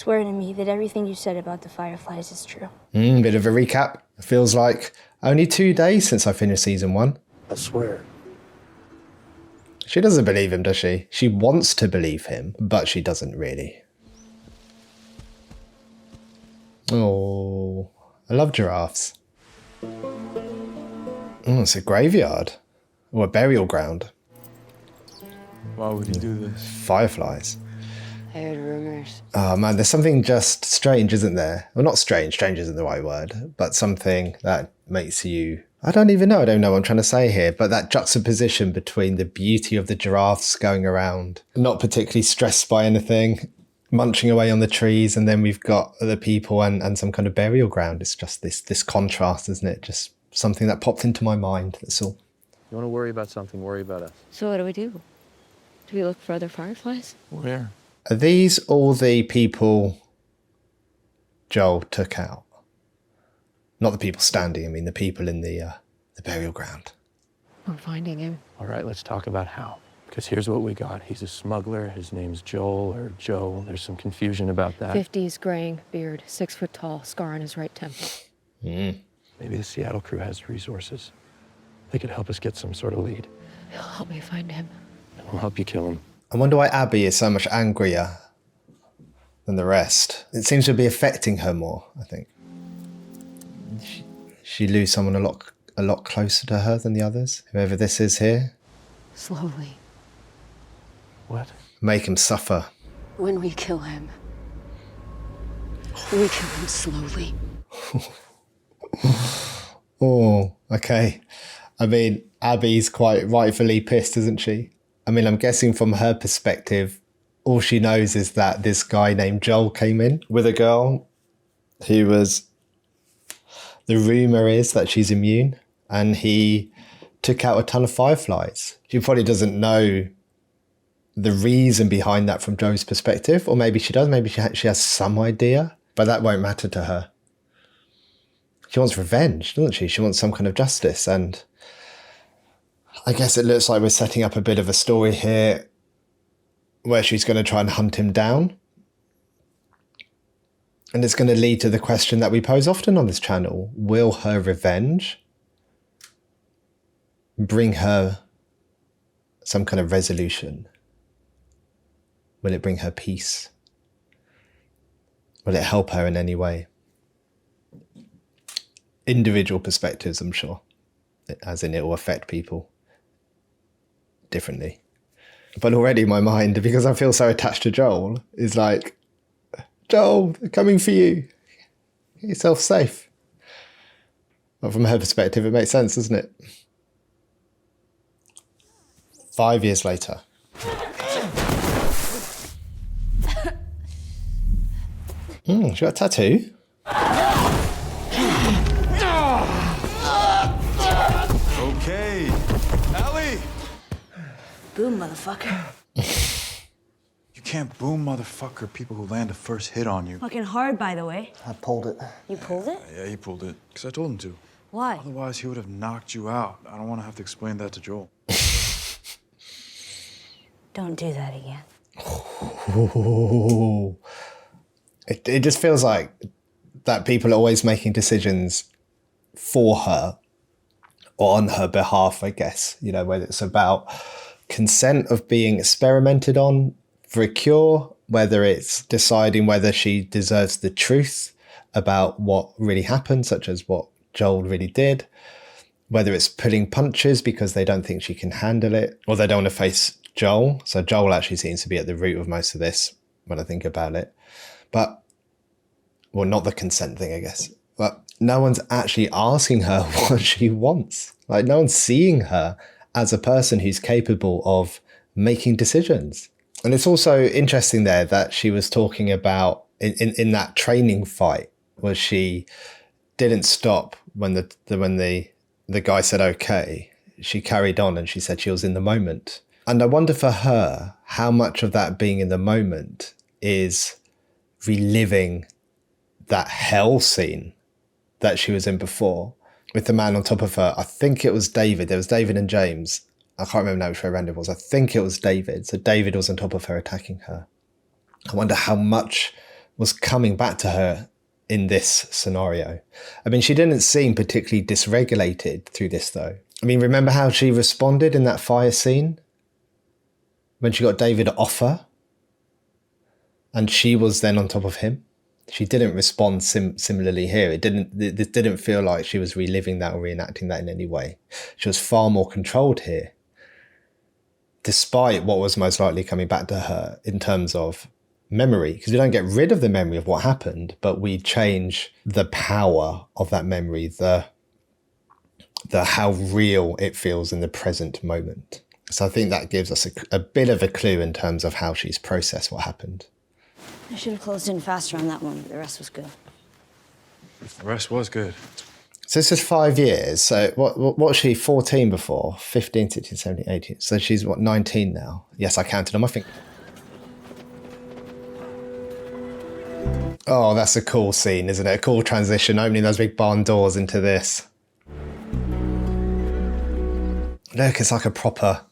Swear to me that everything you said about the fireflies is true. Bit of a recap. Feels like only 2 days since I finished season 1. I swear. She doesn't believe him, does she? She wants to believe him, but she doesn't really. Oh, I love giraffes. It's a graveyard. Or a burial ground. Why would he do this? Fireflies. I heard rumors. Oh man, there's something just strange, isn't there? Well, not strange isn't the right word, but something that makes you... I don't know what I'm trying to say here, but that juxtaposition between the beauty of the giraffes going around, not particularly stressed by anything, munching away on the trees, and then we've got the people and some kind of burial ground. It's just this contrast, isn't it? Just something that popped into my mind, that's all. You want to worry about something, worry about us. So what do we do? Do we look for other fireflies? Where? Are these all the people Joel took out? Not the people standing, I mean the people in the burial ground. We're finding him. All right, let's talk about how. Because here's what we got. He's a smuggler. His name's Joel or Joe. There's some confusion about that. 50s, graying, beard, 6 foot tall, scar on his right temple. Maybe the Seattle crew has resources. They could help us get some sort of lead. He'll help me find him. And we'll help you kill him. I wonder why Abby is so much angrier than the rest. It seems to be affecting her more, I think. She lose someone a lot closer to her than the others, whoever this is here. Slowly. What? Make him suffer. When we kill him, we kill him slowly. Oh, okay. I mean, Abby's quite rightfully pissed, isn't she? I mean, I'm guessing from her perspective, all she knows is that this guy named Joel came in with a girl who was... The rumour is that she's immune, and he took out a ton of fireflies. She probably doesn't know the reason behind that from Joe's perspective, or maybe she does. Maybe she has some idea, but that won't matter to her. She wants revenge, doesn't she? She wants some kind of justice, and I guess it looks like we're setting up a bit of a story here where she's going to try and hunt him down. And it's going to lead to the question that we pose often on this channel. Will her revenge bring her some kind of resolution? Will it bring her peace? Will it help her in any way? Individual perspectives, I'm sure. As in, it will affect people differently. But already my mind, because I feel so attached to Joel, is like, Joel, they're coming for you. Get yourself safe. But from her perspective, it makes sense, doesn't it? 5 years later. She got a tattoo. Okay. Ellie! Boom, motherfucker. You can't boom motherfucker people who land a first hit on you. Fucking hard, by the way. I pulled it. You pulled it? Yeah, he pulled it. Because I told him to. Why? Otherwise, he would have knocked you out. I don't want to have to explain that to Joel. Don't do that again. Ooh. It just feels like that people are always making decisions for her or on her behalf, I guess. You know, whether it's about consent of being experimented on for a cure, whether it's deciding whether she deserves the truth about what really happened, such as what Joel really did, whether it's pulling punches because they don't think she can handle it, or they don't want to face Joel. So Joel actually seems to be at the root of most of this when I think about it. But, well, not the consent thing, I guess. But no one's actually asking her what she wants. Like, no one's seeing her as a person who's capable of making decisions. And it's also interesting there that she was talking about in that training fight where she didn't stop when the guy said okay. She carried on and she said she was in the moment. And I wonder for her how much of that being in the moment is reliving that hell scene that she was in before with the man on top of her. I think it was David. There was David and James. I can't remember now which way around it was. I think it was David. So David was on top of her attacking her. I wonder how much was coming back to her in this scenario. I mean, she didn't seem particularly dysregulated through this, though. I mean, remember how she responded in that fire scene when she got David off her and she was then on top of him? She didn't respond similarly here. It didn't feel like she was reliving that or reenacting that in any way. She was far more controlled here, despite what was most likely coming back to her in terms of memory, because we don't get rid of the memory of what happened, but we change the power of that memory, the how real it feels in the present moment. So I think that gives us a bit of a clue in terms of how she's processed what happened. I should have closed in faster on that one, but the rest was good. The rest was good. So this is 5 years. So what was she, 14 before? 15, 16, 17, 18. So she's, 19 now? Yes, I counted them, I think. Oh, that's a cool scene, isn't it? A cool transition, opening those big barn doors into this. Look, it's like a proper,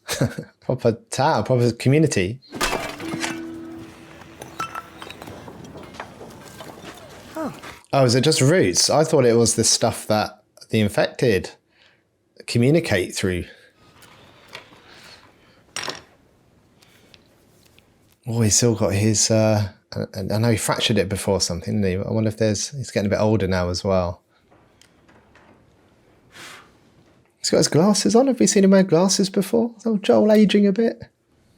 proper town, proper community. Oh, is it just roots? I thought it was the stuff that the infected communicate through. Oh, he's still got his, I know he fractured it before or something, didn't he? I wonder if he's getting a bit older now as well. He's got his glasses on. Have we seen him wear glasses before? Is old Joel aging a bit?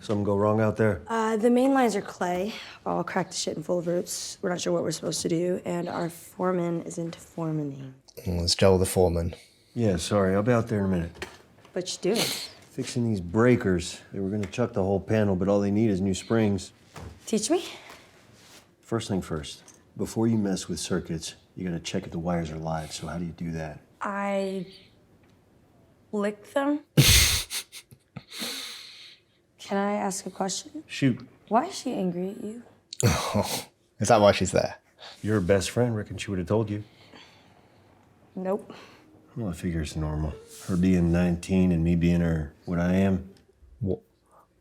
Something go wrong out there? The main lines are clay, all cracked to shit and full of roots. We're not sure what we're supposed to do, and our foreman isn't foreman-ing. Oh, it's Joel the foreman. Yeah, sorry. I'll be out there in a minute. What you doing? Fixing these breakers. They were gonna chuck the whole panel, but all they need is new springs. Teach me? First thing first. Before you mess with circuits, you gotta check if the wires are live. So how do you do that? I lick them. Can I ask a question? Shoot. Why is she angry at you? Oh, is that why she's there? Your best friend, reckon she would have told you. Nope. Well, I figure it's normal. Her being 19 and me being her what I am.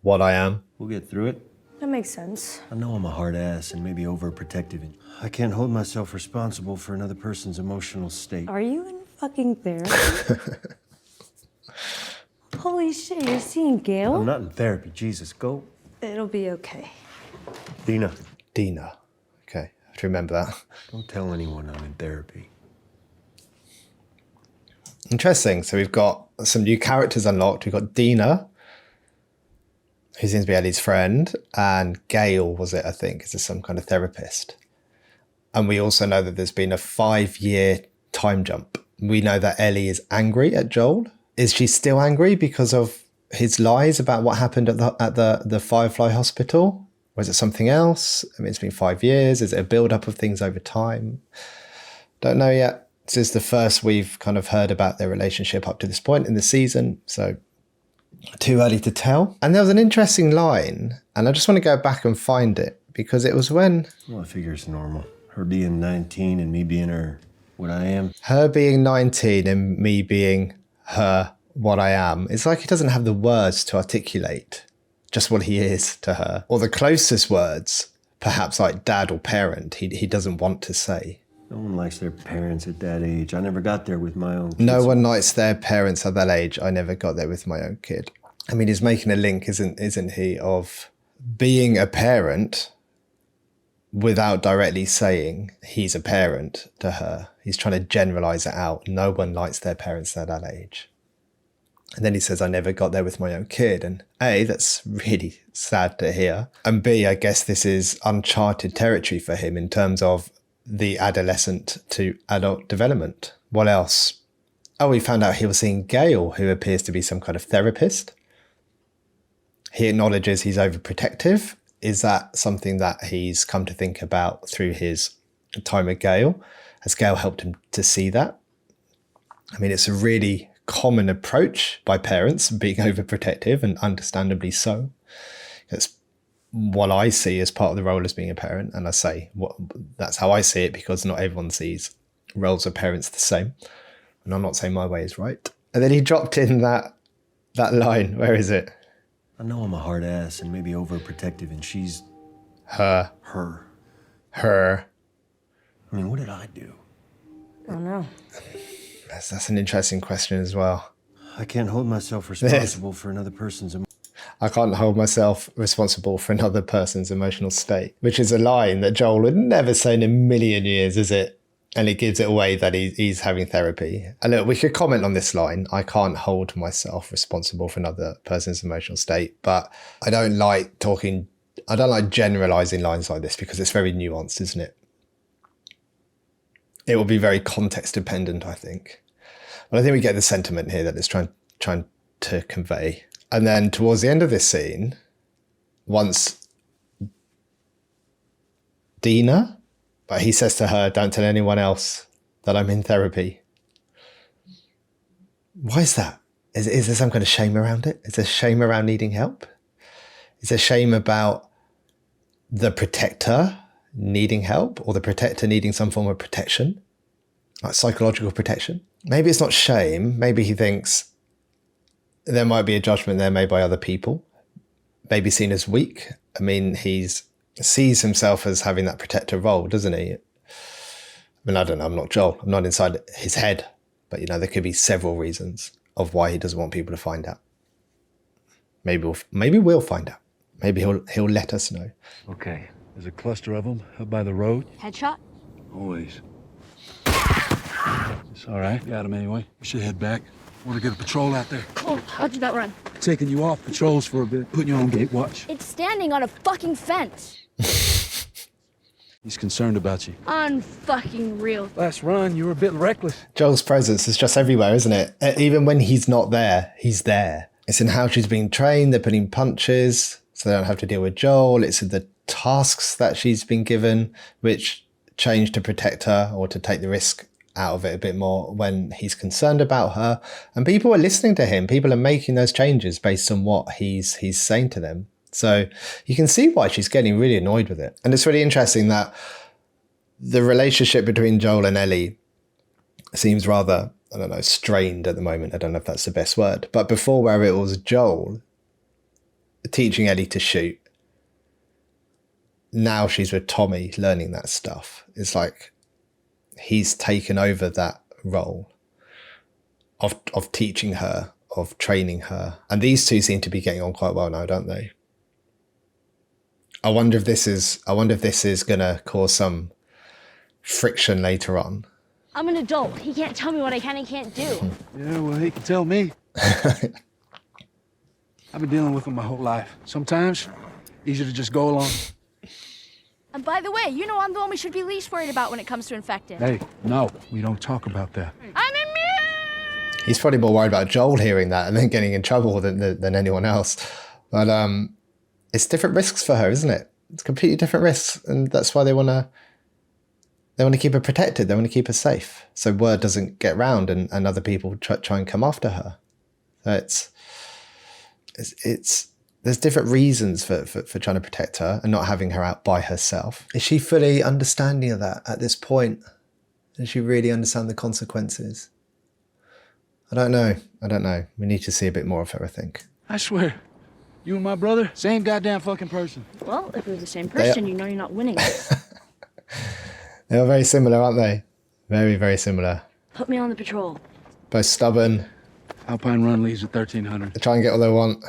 What I am? We'll get through it. That makes sense. I know I'm a hard ass and maybe overprotective. And I can't hold myself responsible for another person's emotional state. Are you in fucking therapy? Holy shit, you're seeing Gail? I'm not in therapy. Jesus, go. It'll be okay. Dina. Dina. Okay, I have to remember that. Don't tell anyone I'm in therapy. Interesting. So we've got some new characters unlocked. We've got Dina, who seems to be Ellie's friend, and Gail, was it, I think, is some kind of therapist. And we also know that there's been a 5-year time jump. We know that Ellie is angry at Joel. Is she still angry because of his lies about what happened at the Firefly Hospital? Or is it something else? I mean, it's been 5 years. Is it a build-up of things over time? Don't know yet. This is the first we've kind of heard about their relationship up to this point in the season, so too early to tell. And there was an interesting line, and I just want to go back and find it, because it was when... Well, I figure it's normal. Her being 19 and me being her what I am. Her being 19 and me being her what I am. It's like he doesn't have the words to articulate just what he is to her. Or the closest words, perhaps like dad or parent, he doesn't want to say. No one likes their parents at that age. I never got there with my own kids. No one likes their parents at that age. I never got there with my own kid. I mean, he's making a link, isn't he, of being a parent without directly saying he's a parent to her. He's trying to generalize it out. No one likes their parents at that age. And then he says, I never got there with my own kid. And A, that's really sad to hear. And B, I guess this is uncharted territory for him in terms of the adolescent to adult development. What else? Oh, we found out he was seeing Gail, who appears to be some kind of therapist. He acknowledges he's overprotective. Is that something that he's come to think about through his time with Gail? Has Gail helped him to see that? I mean, it's a really common approach by parents, being overprotective, and understandably so. It's what I see as part of the role as being a parent. And I say that's how I see it, because not everyone sees roles of parents the same. And I'm not saying my way is right. And then he dropped in that line. Where is it? I know I'm a hard ass and maybe overprotective, and she's... Her. Her. her. I mean, what did I do? I don't know. That's an interesting question as well. I can't hold myself responsible for another person's I can't hold myself responsible for another person's emotional state, which is a line that Joel would never say in a million years, is it? And it gives it away that he's having therapy. And look, we could comment on this line. I can't hold myself responsible for another person's emotional state, but I don't like generalizing lines like this because it's very nuanced, isn't it? It will be very context dependent, I think. But I think we get the sentiment here that it's trying to convey. And then towards the end of this scene, once Dina, but he says to her, don't tell anyone else that I'm in therapy. Why is that? Is there some kind of shame around it? Is there shame around needing help? Is there shame about the protector needing help or the protector needing some form of protection, like psychological protection? Maybe it's not shame. Maybe he thinks there might be a judgment there made by other people, maybe seen as weak. I mean, he sees himself as having that protector role, doesn't he? I mean, I don't know. I'm not Joel. I'm not inside his head. But, you know, there could be several reasons of why he doesn't want people to find out. Maybe we'll find out. Maybe he'll let us know. Okay, there's a cluster of them up by the road. Headshot? Always. It's all right. Got him anyway. We should head back. Want to get a patrol out there? Oh, how did that run? Taking you off patrols for a bit. Putting you on gate watch. It's standing on a fucking fence. He's concerned about you. Unfucking real. Last run, you were a bit reckless. Joel's presence is just everywhere, isn't it? Even when he's not there, he's there. It's in how she's being trained. They're putting punches so they don't have to deal with Joel. It's in the tasks that she's been given, which change to protect her or to take the risk out of it a bit more when he's concerned about her. And people are listening to him. People are making those changes based on what he's saying to them. So you can see why she's getting really annoyed with it. And it's really interesting that the relationship between Joel and Ellie seems rather, I don't know, strained at the moment. I don't know if that's the best word. But before, where it was Joel teaching Ellie to shoot, now she's with Tommy learning that stuff. It's like he's taken over that role of teaching her, of training her. And these two seem to be getting on quite well now, don't they? I wonder if this is going to cause some friction later on. I'm an adult. He can't tell me what I can and can't do. Yeah, well, he can tell me. I've been dealing with him my whole life. Sometimes, easier to just go along. And by the way, you know I'm the one we should be least worried about when it comes to infected. Hey, no, we don't talk about that. I'm immune! He's probably more worried about Joel hearing that and then getting in trouble than anyone else. But it's different risks for her, isn't it? It's completely different risks, and that's why they want to keep her protected. They want to keep her safe, so word doesn't get round and other people try and come after her. So it's there's different reasons for trying to protect her and not having her out by herself. Is she fully understanding of that at this point? Does she really understand the consequences? I don't know. We need to see a bit more of her, I think. I swear, you and my brother, same goddamn fucking person. Well, if we're the same person, you know you're not winning. They are very similar, aren't they? Very, very similar. Put me on the patrol. Both stubborn. Alpine Run leaves at 1300. They try and get what they want.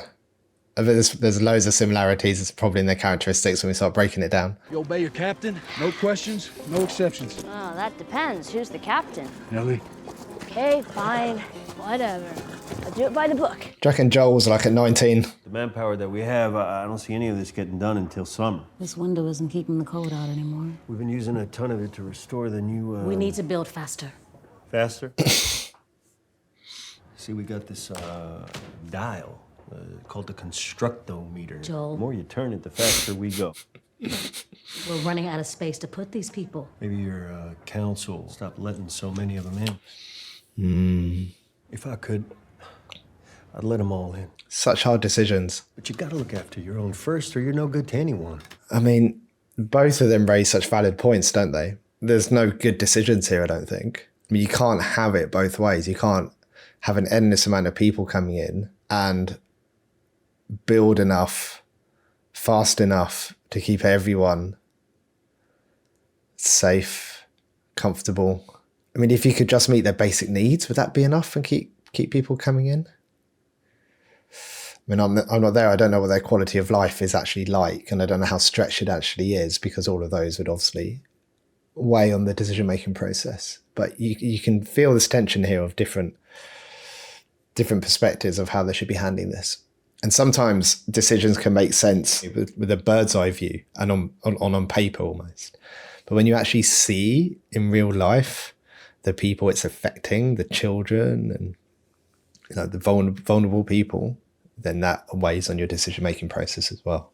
I bet there's loads of similarities. It's probably in their characteristics when we start breaking it down. You obey your captain, no questions, no exceptions. Oh, that depends. Who's the captain? Ellie? Okay, fine. Whatever. I'll do it by the book. Do you reckon Joel was like at 19? The manpower that we have, I don't see any of this getting done until summer. This window isn't keeping the cold out anymore. We've been using a ton of it to restore the new, We need to build faster. Faster? See, we got this dial called the constructometer. Joel. The more you turn it, the faster we go. We're running out of space to put these people. Maybe your council stop letting so many of them in. If I could, I'd let them all in. Such hard decisions. But you gotta look after your own first, or you're no good to anyone. I mean, both of them raise such valid points, don't they? There's no good decisions here, I don't think. I mean, you can't have it both ways. You can't have an endless amount of people coming in and build enough, fast enough to keep everyone safe, comfortable. I mean, if you could just meet their basic needs, would that be enough and keep people coming in? I mean, I'm not there. I don't know what their quality of life is actually like, and I don't know how stretched it actually is, because all of those would obviously weigh on the decision-making process. But you can feel this tension here of different perspectives of how they should be handling this. And sometimes decisions can make sense with a bird's eye view and on paper almost. But when you actually see in real life the people it's affecting, the children and the vulnerable people, then that weighs on your decision-making process as well.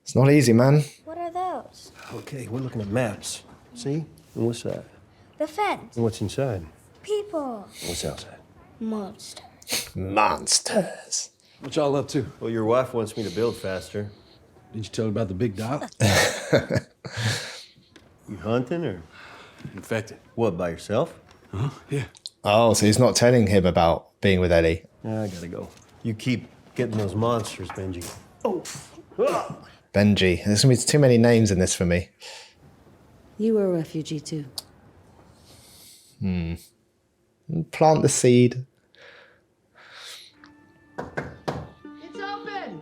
It's not easy, man. What are those? Okay, we're looking at maps. See? And what's that? The fence. And what's inside? People. What's outside? Monsters. Monsters. What y'all up to? Well, your wife wants me to build faster. Did you tell her about the big dog? You hunting or Infected. what, by yourself? Huh? Yeah. Oh, so he's not telling him about being with Ellie. I gotta go. You keep getting those monsters, Benji. Oh. Benji. There's going to be too many names in this for me. You were a refugee too. Plant the seed. It's open.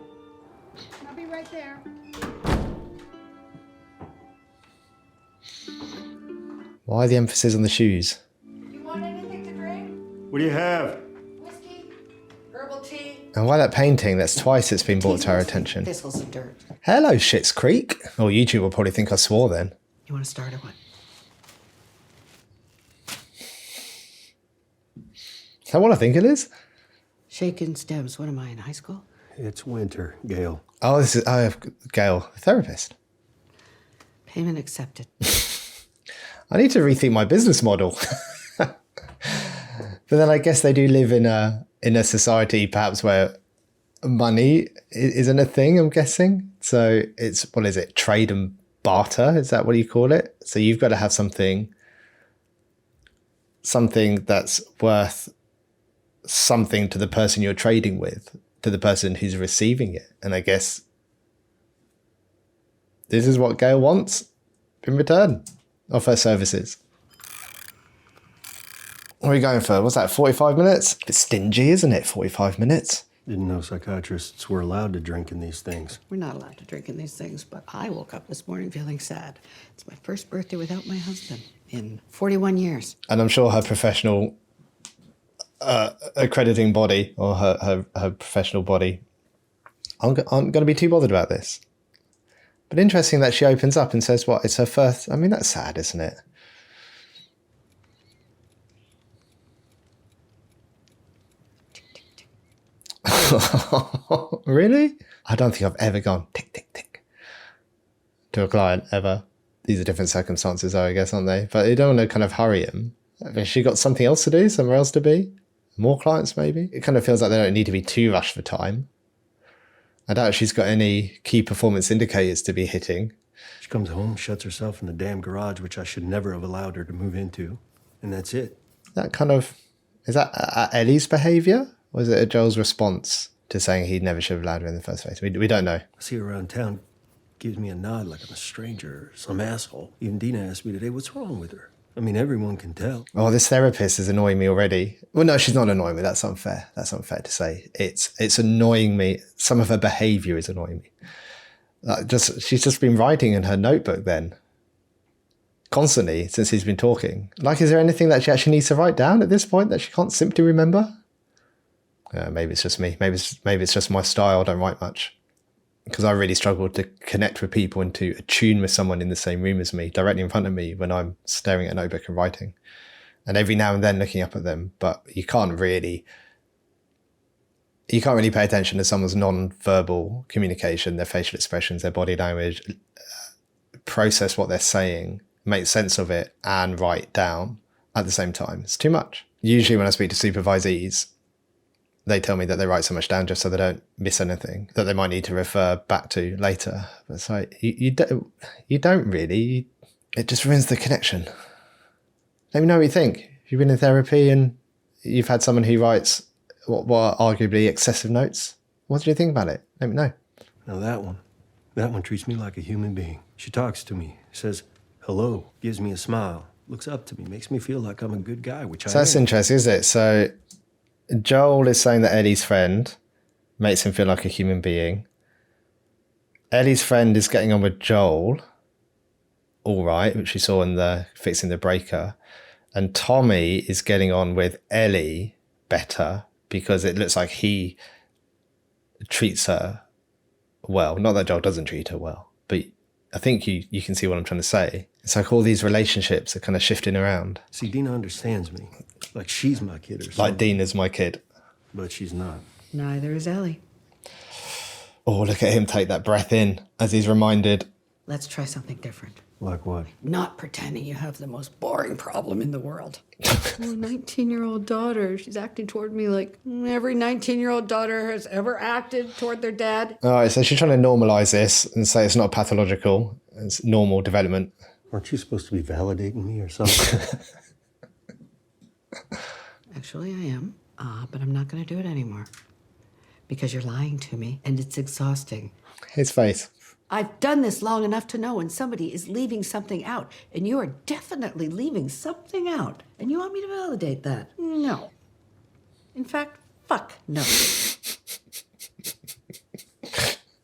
I'll be right there. Why the emphasis on the shoes? You want anything to drink? What do you have? Whiskey? Herbal tea? And why that painting? That's twice it's been brought to our attention. Thistles and dirt. Hello, Schitt's Creek. Oh, YouTube will probably think I swore then. You want to start or what? Is that what I think it is? Shaken stems. What am I, in high school? It's winter, Gail. Oh, this is Gail, therapist. Payment accepted. I need to rethink my business model. But then I guess they do live in a society perhaps where money isn't a thing, I'm guessing. So it's, what is it, trade and barter? Is that what you call it? So you've got to have something that's worth something to the person you're trading with, to the person who's receiving it. And I guess this is what Gail wants in return of her services. What are we going for? What's that, 45 minutes? A bit stingy, isn't it, 45 minutes? Didn't know psychiatrists were allowed to drink in these things. We're not allowed to drink in these things, but I woke up this morning feeling sad. It's my first birthday without my husband in 41 years. And I'm sure her professional accrediting body, or her professional body, aren't going to be too bothered about this. But interesting that she opens up and says, what, it's her first... I mean, that's sad, isn't it? Really? I don't think I've ever gone tick, tick, tick to a client, ever. These are different circumstances, though, I guess, aren't they? But you don't want to kind of hurry him. Has she got something else to do? Somewhere else to be? More clients, maybe? It kind of feels like they don't need to be too rushed for time. I doubt she's got any key performance indicators to be hitting. She comes home, shuts herself in the damn garage, which I should never have allowed her to move into. And that's it. That kind of... Is that Ellie's behaviour? Or is it a Joel's response to saying he never should have allowed her in the first place? We don't know. I see her around town, gives me a nod like I'm a stranger or some asshole. Even Dina asked me today, what's wrong with her? I mean, everyone can tell. Oh, this therapist is annoying me already. Well, no, she's not annoying me. That's unfair. That's unfair to say. It's annoying me. Some of her behaviour is annoying me. She's just been writing in her notebook then. Constantly, since he's been talking. Like, is there anything that she actually needs to write down at this point that she can't simply remember? Maybe it's just me. Maybe it's just my style. I don't write much. Because I really struggle to connect with people and to attune with someone in the same room as me, directly in front of me when I'm staring at a notebook and writing. And every now and then looking up at them. But you can't really pay attention to someone's non-verbal communication, their facial expressions, their body language, process what they're saying, make sense of it, and write down at the same time. It's too much. Usually when I speak to supervisees, they tell me that they write so much down just so they don't miss anything that they might need to refer back to later. But it's like, you don't really. It just ruins the connection. Let me know what you think. If you've been in therapy and you've had someone who writes what are arguably excessive notes, what do you think about it? Let me know. Now that one treats me like a human being. She talks to me, says hello, gives me a smile, looks up to me, makes me feel like I'm a good guy, which I So that's am. interesting, isn't it? So Joel is saying that Ellie's friend makes him feel like a human being. Ellie's friend is getting on with Joel, all right, which we saw in the fixing the breaker. And Tommy is getting on with Ellie better because it looks like he treats her well. Not that Joel doesn't treat her well, but I think you can see what I'm trying to say. It's like all these relationships are kind of shifting around. See, Dina understands me. Like she's my kid or something. Like Dina's my kid. But she's not. Neither is Ellie. Oh, look at him take that breath in as he's reminded. Let's try something different. Like what? Not pretending you have the most boring problem in the world. Oh, 19-year-old daughter. She's acting toward me like every 19-year-old daughter has ever acted toward their dad. All right, so she's trying to normalize this and say it's not pathological. It's normal development. Aren't you supposed to be validating me or something? Actually, I am. But I'm not going to do it anymore. Because you're lying to me, and it's exhausting. His face. I've done this long enough to know when somebody is leaving something out, and you are definitely leaving something out. And you want me to validate that? No. In fact, fuck no.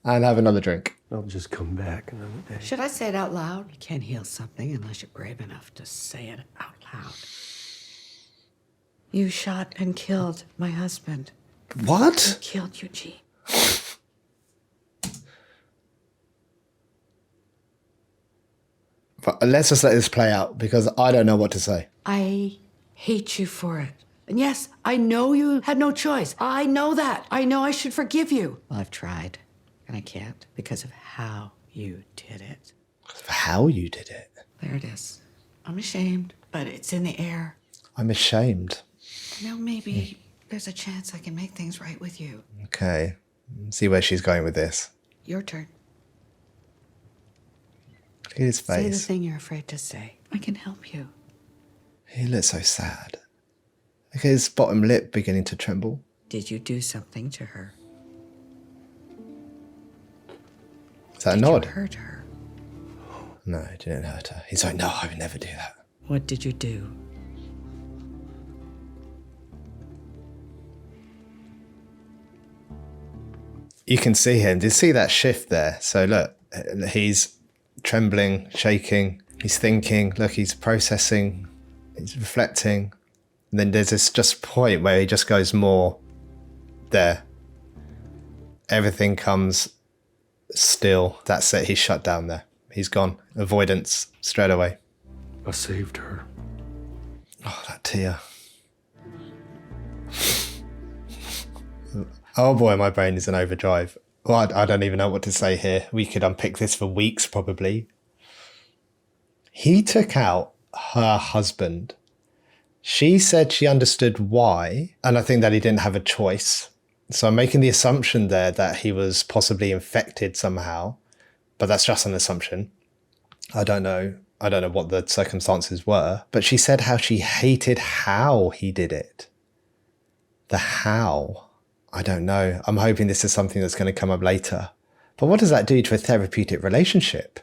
And have another drink. I'll just come back another day. Should I say it out loud? You can't heal something unless you're brave enough to say it out loud. You shot and killed my husband. What? You killed Eugene. But let's just let this play out because I don't know what to say. I hate you for it. And yes, I know you had no choice. I know that. I know I should forgive you. Well, I've tried, and I can't because of how you did it. How you did it? There it is. I'm ashamed, but it's in the air. I'm ashamed. Now maybe there's a chance I can make things right with you. Okay. See where she's going with this. Your turn. Look at his Say the face. thing you're afraid to say. I can help you. He looks so sad. Look at his bottom lip beginning to tremble. Did you do something to her? Is that a Did nod? you hurt her? No, it didn't hurt her. He's like, no, I would never do that. What did you do? You can see him. Did you see that shift there? So look, he's trembling, shaking. He's thinking. Look, he's processing. He's reflecting. And then there's this just point where he just goes more there. Everything comes still. That's it. He's shut down there. He's gone. Avoidance straight away. I saved her. Oh, that tear. Oh boy, my brain is in overdrive. Well, I don't even know what to say here. We could unpick this for weeks, probably. He took out her husband. She said she understood why, and I think that he didn't have a choice. So I'm making the assumption there that he was possibly infected somehow, but that's just an assumption. I don't know what the circumstances were, but she said how she hated how he did it. The how. I don't know. I'm hoping this is something that's going to come up later. But what does that do to a therapeutic relationship?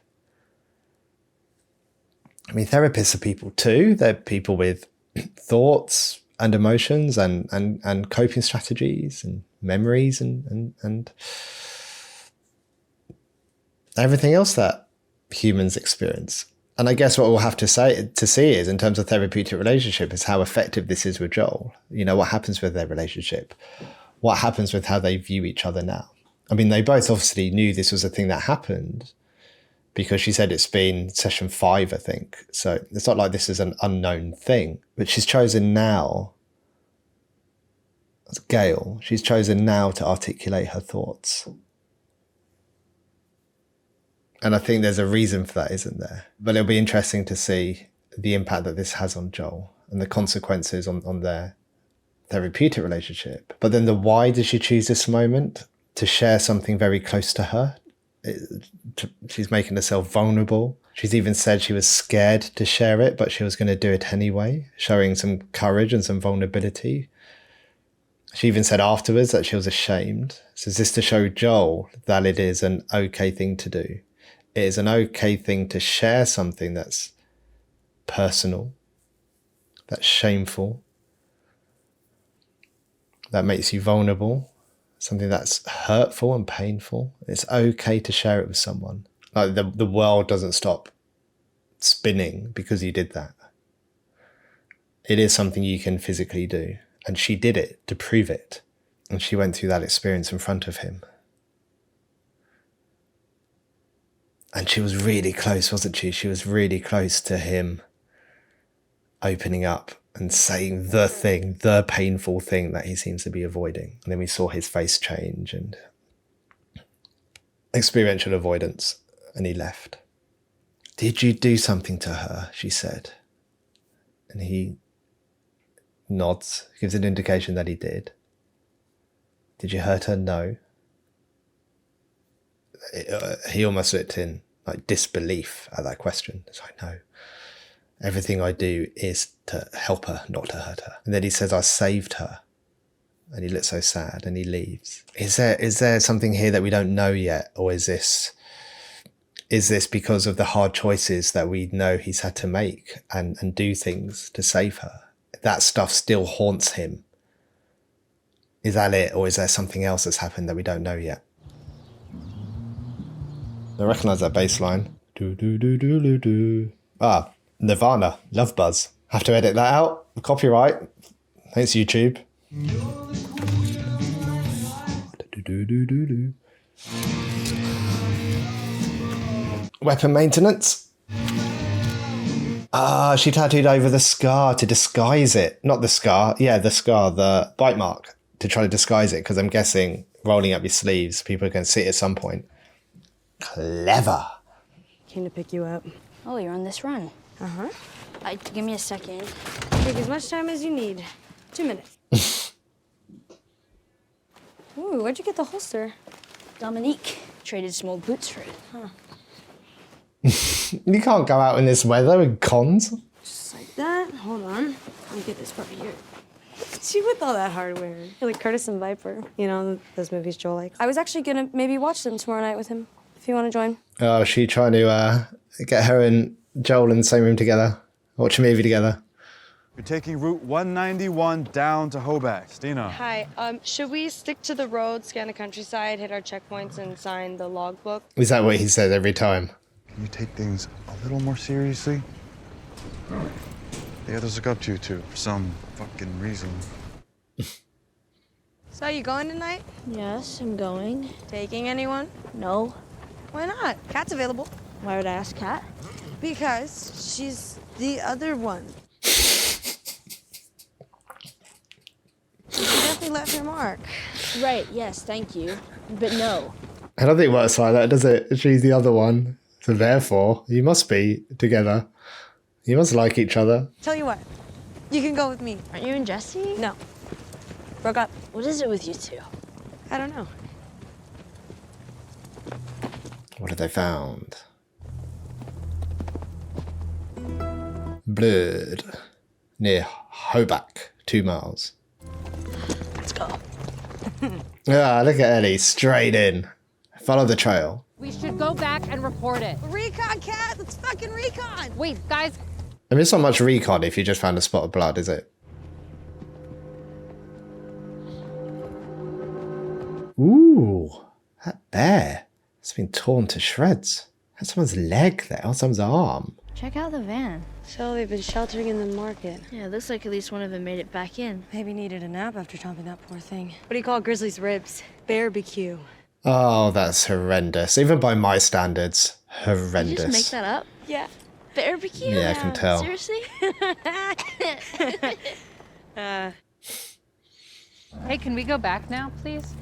I mean, therapists are people too. They're people with thoughts and emotions and coping strategies and memories and everything else that humans experience. And I guess what we'll have to see is, in terms of therapeutic relationship, is how effective this is with Joel. You know, what happens with their relationship? What happens with how they view each other now? I mean, they both obviously knew this was a thing that happened because she said it's been session 5, I think. So it's not like this is an unknown thing. But she's chosen now, as Gail, she's chosen now to articulate her thoughts. And I think there's a reason for that, isn't there? But it'll be interesting to see the impact that this has on Joel and the consequences on their therapeutic relationship. But then why did she choose this moment? To share something very close to her. She's making herself vulnerable. She's even said she was scared to share it, but she was going to do it anyway, showing some courage and some vulnerability. She even said afterwards that she was ashamed. So is this to show Joel that it is an okay thing to do? It is an okay thing to share something that's personal, that's shameful, that makes you vulnerable, something that's hurtful and painful. It's okay to share it with someone. Like the world doesn't stop spinning because you did that. It is something you can physically do. And she did it to prove it. And she went through that experience in front of him. And she was really close, wasn't she? She was really close to him opening up and saying the thing, the painful thing that he seems to be avoiding. And then we saw his face change and experiential avoidance, and he left. Did you do something to her? She said. And he nods, gives an indication that he did. Did you hurt her? No. He almost looked in like disbelief at that question. It's like, no. Everything I do is to help her, not to hurt her. And then he says, I saved her. And he looks so sad and he leaves. Is there something here that we don't know yet? Or is this because of the hard choices that we know he's had to make and do things to save her? That stuff still haunts him. Is that it? Or is there something else that's happened that we don't know yet? I recognise that bass line. Do, do, do, do, do, do. Ah, Nirvana, Love Buzz. Have to edit that out. Copyright. Thanks, YouTube. Do, do, do, do, do. Weapon maintenance. Ah, she tattooed over the scar to disguise it. Not the scar. Yeah, the scar, the bite mark, to try to disguise it, because I'm guessing rolling up your sleeves, people are going to see it at some point. Clever. Came to pick you up. Oh, you're on this run. Uh-huh. Give me a second. Take as much time as you need. 2 minutes. Ooh, where'd you get the holster? Dominique traded some old boots for it. Huh. You can't go out in this weather with cons. Just like that. Hold on. Let me get this part here. Look at you with all that hardware. You're like Curtis and Viper. You know, those movies Joel likes. I was actually gonna maybe watch them tomorrow night with him, if you want to join. Oh, is she trying to get her and Joel in the same room together? Watch a movie together? You're taking Route 191 down to Hobart. Stina. Hi. Should we stick to the road, scan the countryside, hit our checkpoints, and sign the logbook? Is that what he says every time? Can you take things a little more seriously? The others look up to you, too, for some fucking reason. So, you going tonight? Yes, I'm going. Taking anyone? No. Why not? Kat's available. Why would I ask Kat? Because she's the other one. She definitely left her mark. Right, yes, thank you. But no. I don't think it works like that, does it? She's the other one. So therefore, you must be together. You must like each other. Tell you what, you can go with me. Aren't you and Jesse? No. Broke up. What is it with you two? I don't know. What have they found? Blood. Near Hobart, 2 miles. Let's go. Ah, look at Ellie, straight in. Follow the trail. We should go back and report it. Recon, Kat! Let's fucking recon! Wait, guys. I mean, it's not much recon if you just found a spot of blood, is it? Ooh, that bear. It's been torn to shreds. That's someone's leg there, or someone's arm. Check out the van. So they've been sheltering in the market. Yeah, it looks like at least one of them made it back in. Maybe needed a nap after chomping that poor thing. What do you call Grizzly's ribs? Barbecue. Oh, that's horrendous. Even by my standards, horrendous. Did you just make that up? Yeah. Barbecue? Yeah, I can tell. Seriously? Hey, can we go back now, please?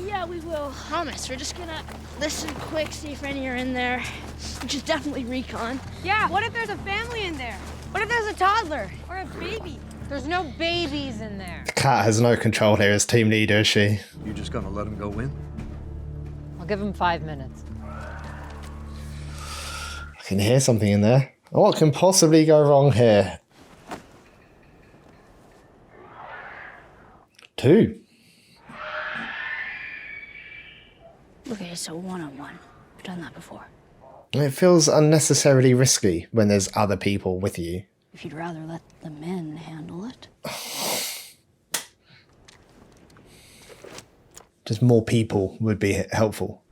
Yeah, we will. Promise. We're just gonna listen quick, see if any are in there. Which is definitely recon. Yeah, what if there's a family in there? What if there's a toddler? Or a baby? There's no babies in there. Kat has no control here as team leader, is she? You just gonna let him go in? I'll give him 5 minutes. I can hear something in there. What can possibly go wrong here? 2. Okay, so one-on-one. We've done that before. And it feels unnecessarily risky when there's other people with you. If you'd rather let the men handle it. Just more people would be helpful.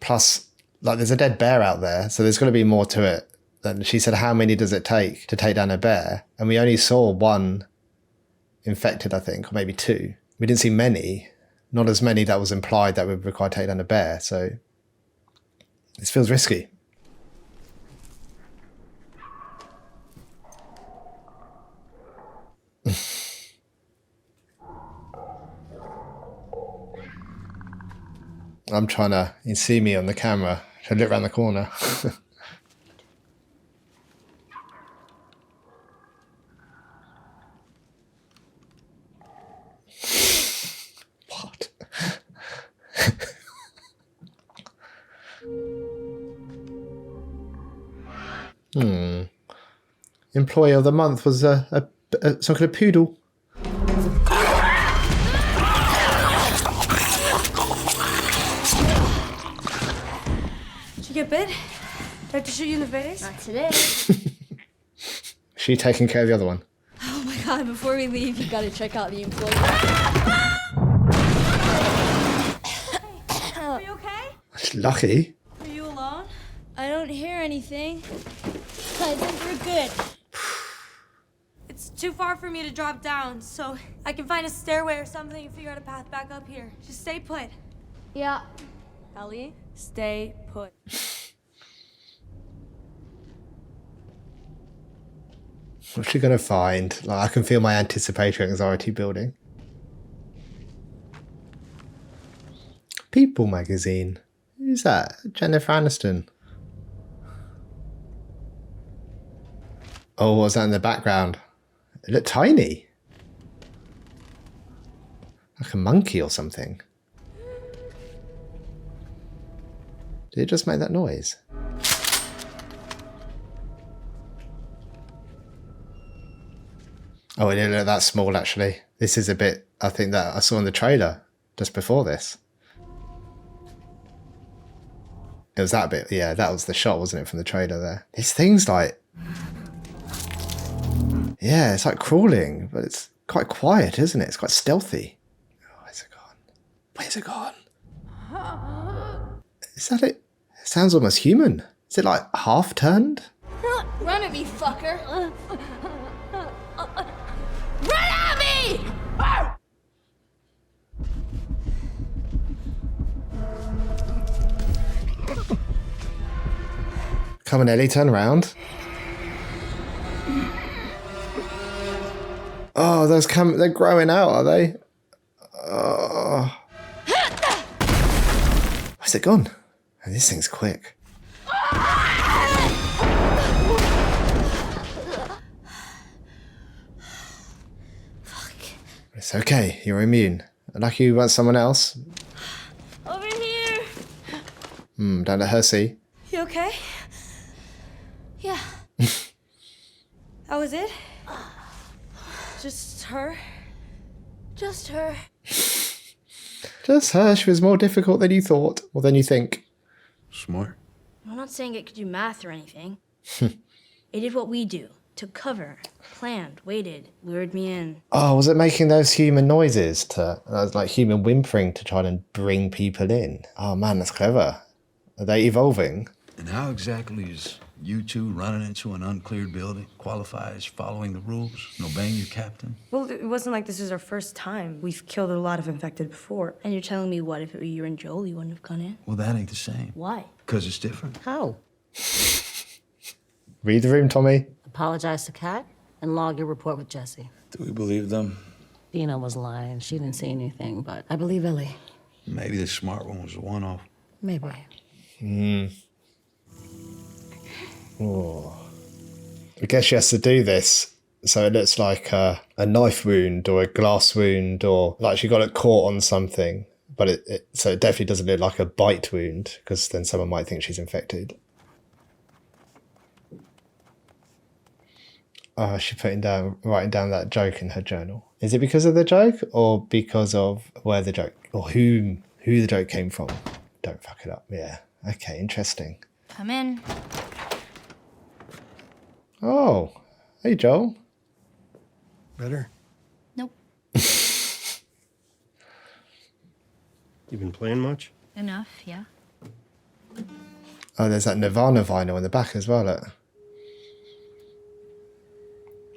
Plus, like, there's a dead bear out there, so there's got to be more to it. And she said, how many does it take to take down a bear? And we only saw one infected, I think, or maybe two. We didn't see many, not as many that was implied that would require to take down a bear. So this feels risky. I'm trying to, you see me on the camera, trying to look around the corner. What? Employee of the month was some kind of poodle. Did you get bit? Did I have to shoot you in the face? Not today. She taking care of the other one. Oh my god, before we leave, you gotta check out the employee. Are you okay? That's lucky. Are you alone? I don't hear anything. I think we're good. It's too far for me to drop down, so I can find a stairway or something and figure out a path back up here. Just stay put. Yeah. Ellie, stay put. What's she gonna find? Like, I can feel my anticipatory anxiety building. People magazine. Who's that? Jennifer Aniston. Oh, what's that in the background? It looked tiny. Like a monkey or something. Did it just make that noise? Oh, it didn't look that small, actually. This is a bit, I think, that I saw in the trailer just before this. It was that bit, yeah, that was the shot, wasn't it, from the trailer there? This thing's like... Yeah, it's like crawling, but it's quite quiet, isn't it? It's quite stealthy. Oh, where's it gone? Where's it gone? Is that it? It sounds almost human. Is it like half turned? Run at me, fucker. Run at me! Come on, Ellie, turn around. Oh, they're growing out, are they? Oh. Where's it gone? Oh, this thing's quick. It's okay, you're immune. Like you want someone else. Over here. Don't let her see. You okay? Yeah. That was it? Just her? Just her. Just her, she was more difficult than you thought, or than you think. Smart. I'm not saying it could do math or anything. It did what we do. Took cover. Planned. Waited. Lured me in. Oh, was it making those human noises like human whimpering to try and bring people in? Oh man, that's clever. Are they evolving? And how exactly is you two running into an uncleared building qualify as following the rules and obeying your captain? Well, it wasn't like this was our first time. We've killed a lot of infected before. And you're telling me what, if it were you and Joel, you wouldn't have gone in? Well, that ain't the same. Why? Because it's different. How? Read the room, Tommy. Apologize to Kat and log your report with Jesse. Do we believe them? Dina was lying. She didn't see anything, but I believe Ellie. Maybe the smart one was a one-off. Maybe. Oh. I guess she has to do this so it looks like a knife wound or a glass wound, or like she got it caught on something, but so it definitely doesn't look like a bite wound, because then someone might think she's infected. Oh, she's writing down that joke in her journal. Is it because of the joke, or because of where the joke, or who who the joke came from. Don't fuck it up. Yeah. Okay, interesting. Come in. Oh, hey, Joel. Better? Nope. You been playing much? Enough, yeah. Oh, there's that Nirvana vinyl in the back as well. Look.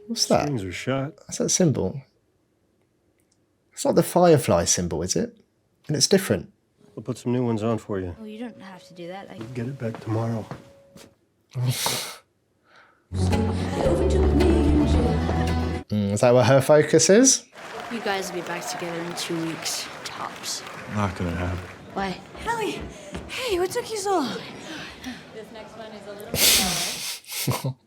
What's that? Strings are shot. What's that symbol? It's not the Firefly symbol, is it? And it's different. I'll put some new ones on for you. Oh, you don't have to do that. We'll get it back tomorrow. Is that where her focus is? You guys will be back together in 2 weeks, tops. Not gonna happen. Why? Ellie, hey, what took you so long? This next one is a little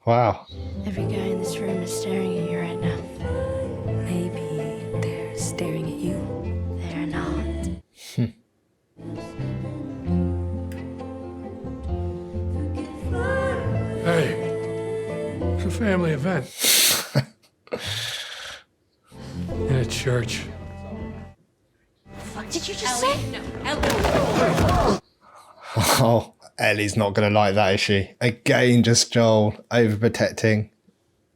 Wow. Every guy in this room is staring at you right now. Maybe they're staring at you. They're not. Hey, it's a family event. In a church. What did you just say? Oh, Ellie's not going to like that, is she? Again, just Joel overprotecting.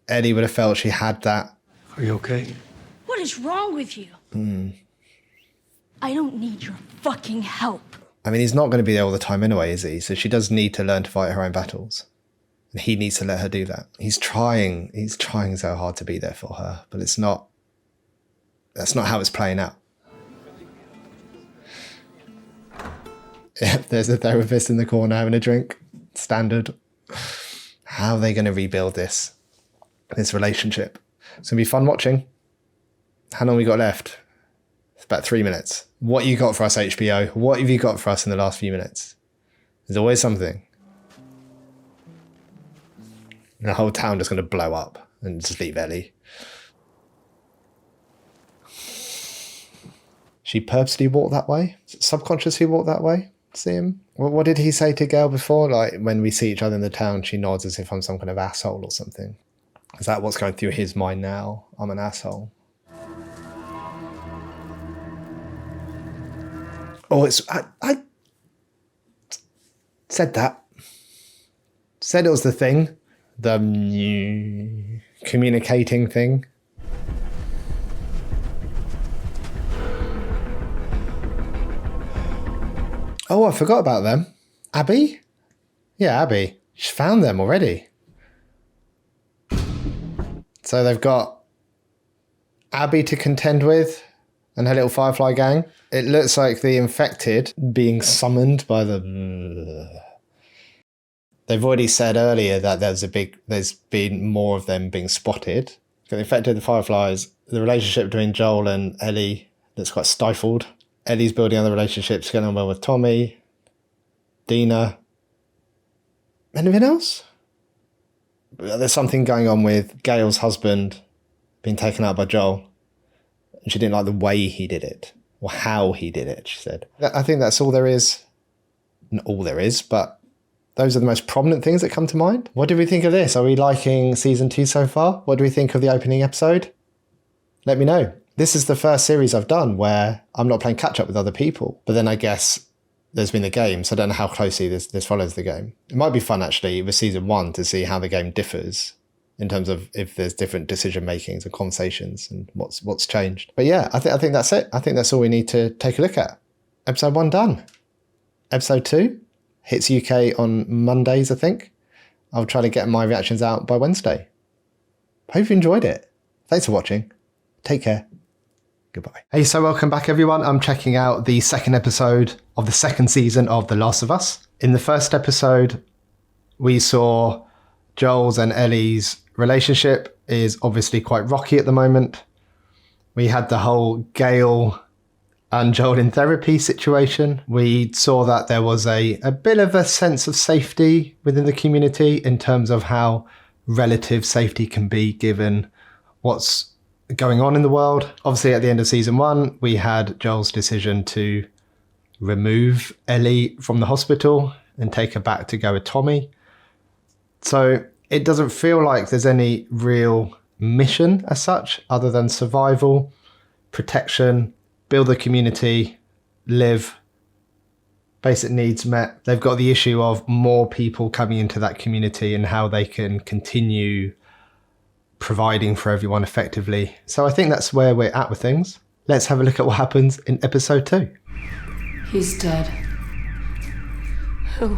Ellie would have felt she had that. Are you okay? What is wrong with you? I don't need your fucking help. I mean, he's not going to be there all the time anyway, is he? So she does need to learn to fight her own battles. And he needs to let her do that. He's trying so hard to be there for her, but that's not how it's playing out. Yep, there's a therapist in the corner having a drink. Standard. How are they going to rebuild this relationship? It's going to be fun watching. How long we got left? It's about 3 minutes. What you got for us, HBO? What have you got for us in the last few minutes? There's always something. The whole town just going to blow up and just leave Ellie. She purposely walked that way? Subconsciously walked that way? See him? What did he say to Gail before? Like, when we see each other in the town, she nods as if I'm some kind of asshole or something. Is that what's going through his mind now? I'm an asshole. Oh, it's... I said that. Said it was the thing. The communicating thing. Oh, I forgot about them. Abby? Yeah, Abby. She's found them already. So they've got Abby to contend with and her little Firefly gang. It looks like the infected being summoned by the... They've already said earlier that there's been more of them being spotted. So the infected, the Fireflies, the relationship between Joel and Ellie looks quite stifled. Ellie's building other relationships, getting on well with Tommy, Dina. Anything else? There's something going on with Gail's husband being taken out by Joel. And she didn't like the way he did it, or how he did it, she said. I think that's all there is. Not all there is, but those are the most prominent things that come to mind. What did we think of this? Are we liking season 2 so far? What do we think of the opening episode? Let me know. This is the first series I've done where I'm not playing catch up with other people. But then I guess there's been the game, so I don't know how closely this follows the game. It might be fun actually with season 1 to see how the game differs in terms of if there's different decision makings and conversations and what's changed. But yeah, I think that's it. I think that's all we need to take a look at. Episode 1 done. Episode 2 hits UK on Mondays, I think. I'll try to get my reactions out by Wednesday. Hope you enjoyed it. Thanks for watching. Take care. Goodbye. Hey, so welcome back everyone. I'm checking out the second episode of the second season of The Last of Us. In the first episode, we saw Joel's and Ellie's relationship is obviously quite rocky at the moment. We had the whole Gail and Joel in therapy situation. We saw that there was a bit of a sense of safety within the community in terms of how relative safety can be given what's going on in the world. Obviously, at the end of season 1, we had Joel's decision to remove Ellie from the hospital and take her back to go with Tommy. So it doesn't feel like there's any real mission as such, other than survival, protection, build a community, live, basic needs met. They've got the issue of more people coming into that community and how they can continue providing for everyone effectively. So I think that's where we're at with things. Let's have a look at what happens in episode 2. He's dead. Who?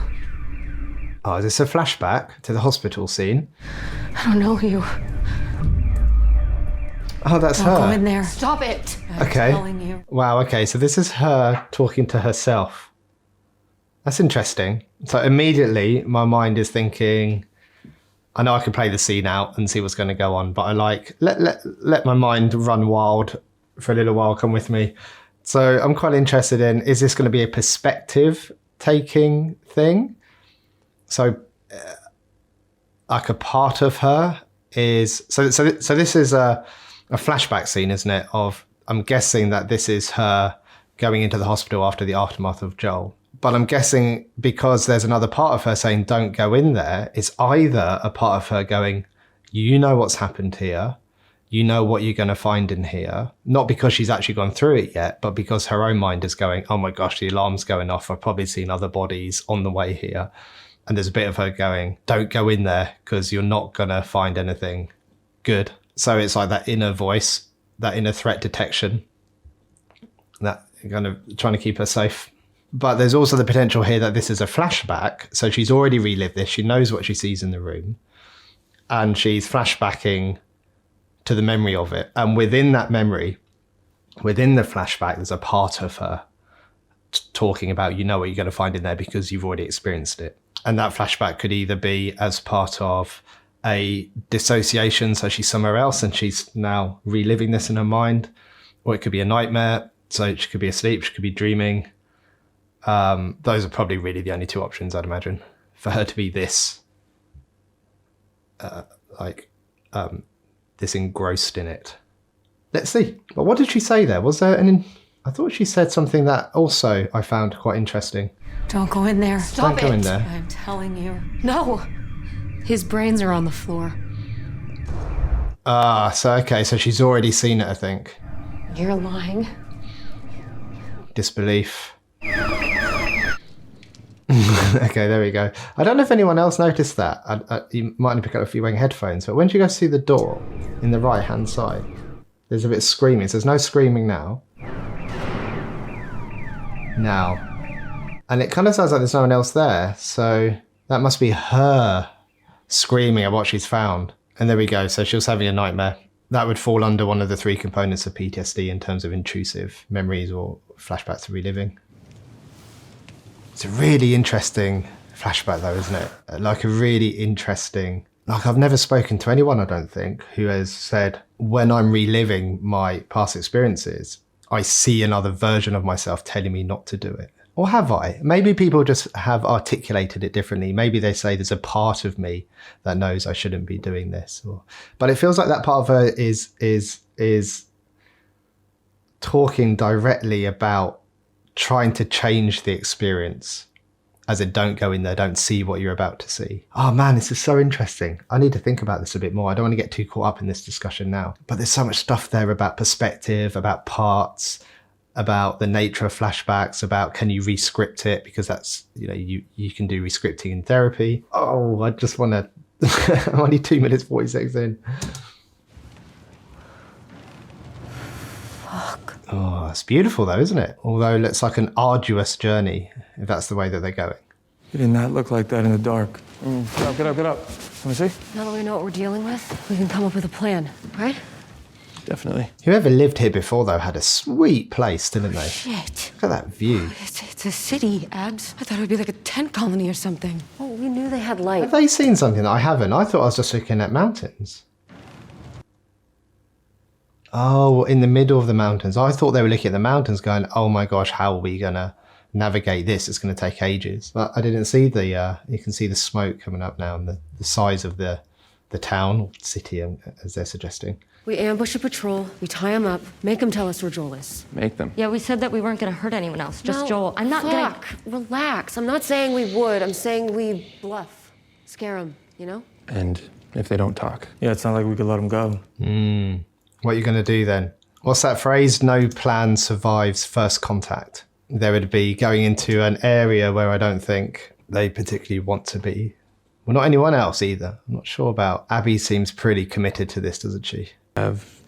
Oh, is this a flashback to the hospital scene? I don't know you. Oh, that's Don't her. go in there. Stop it. Okay. I'm telling you. Wow, okay, so this is her talking to herself. That's interesting. So immediately my mind is thinking, I know I can play the scene out and see what's going to go on, but I like, let my mind run wild for a little while, come with me. So I'm quite interested in, is this going to be a perspective taking thing? So like a part of her is, so this is a flashback scene, isn't it? Of, I'm guessing that this is her going into the hospital after the aftermath of Joel. But I'm guessing because there's another part of her saying, don't go in there, it's either a part of her going, you know what's happened here. You know what you're going to find in here. Not because she's actually gone through it yet, but because her own mind is going, oh my gosh, the alarm's going off. I've probably seen other bodies on the way here. And there's a bit of her going, don't go in there because you're not going to find anything good. So it's like that inner voice, that inner threat detection, that kind of trying to keep her safe. But there's also the potential here that this is a flashback. So she's already relived this. She knows what she sees in the room. And she's flashbacking to the memory of it. And within that memory, within the flashback, there's a part of her talking about, you know what you're going to find in there because you've already experienced it. And that flashback could either be as part of a dissociation, so she's somewhere else and she's now reliving this in her mind, or it could be a nightmare, so she could be asleep, she could be dreaming. Those are probably really the only two options, I'd imagine, for her to be this, this engrossed in it. Let's see. But what did she say there? Was there I thought she said something that also I found quite interesting. Don't go in there. Stop Don't go it. in there. I'm telling you. No. His brains are on the floor. So she's already seen it, I think. You're lying. Disbelief. Okay, there we go. I don't know if anyone else noticed that. You might need to pick up if you're wearing headphones, but when you go see the door in the right-hand side, there's a bit of screaming. So there's no screaming now. And it kind of sounds like there's no one else there. So that must be her screaming at what she's found. And there we go. So she was having a nightmare. That would fall under one of the 3 components of PTSD in terms of intrusive memories or flashbacks to reliving. It's a really interesting flashback though, isn't it? Like a really interesting, like I've never spoken to anyone, I don't think, who has said, when I'm reliving my past experiences, I see another version of myself telling me not to do it. Or have I? Maybe people just have articulated it differently. Maybe they say there's a part of me that knows I shouldn't be doing this. But it feels like that part of her is talking directly about trying to change the experience. As in, don't go in there, don't see what you're about to see. Oh man, this is so interesting. I need to think about this a bit more. I don't want to get too caught up in this discussion now. But there's so much stuff there about perspective, about parts, about the nature of flashbacks, about can you re-script it? Because that's, you can do re-scripting in therapy. Oh, I just want to, I'm only 2 minutes, 40 seconds in. Fuck. Oh, it's beautiful though, isn't it? Although it looks like an arduous journey, if that's the way that they're going. It did not look like that in the dark. Get up. Let me see. Now that we know what we're dealing with, we can come up with a plan, right? Definitely. Whoever lived here before, though, had a sweet place, didn't they? Shit. Look at that view. It's a city, Abs. I thought it would be like a tent colony or something. Well, we knew they had light. Have they seen something that I haven't? I thought I was just looking at mountains. Oh, in the middle of the mountains. I thought they were looking at the mountains going, oh my gosh, how are we going to navigate this? It's going to take ages. But I didn't see you can see the smoke coming up now and the size of the town or city, as they're suggesting. We ambush a patrol, we tie them up, make them tell us where Joel is. Make them. Yeah, we said that we weren't gonna hurt anyone else, just Joel. I'm not gonna... Relax. I'm not saying we would. I'm saying we bluff. Scare them, you know? And if they don't talk? Yeah, it's not like we could let them go. What are you going to do then? What's that phrase? No plan survives first contact. they would be going into an area where I don't think they particularly want to be. Well, not anyone else either. I'm not sure about. Abby seems pretty committed to this, doesn't she? I have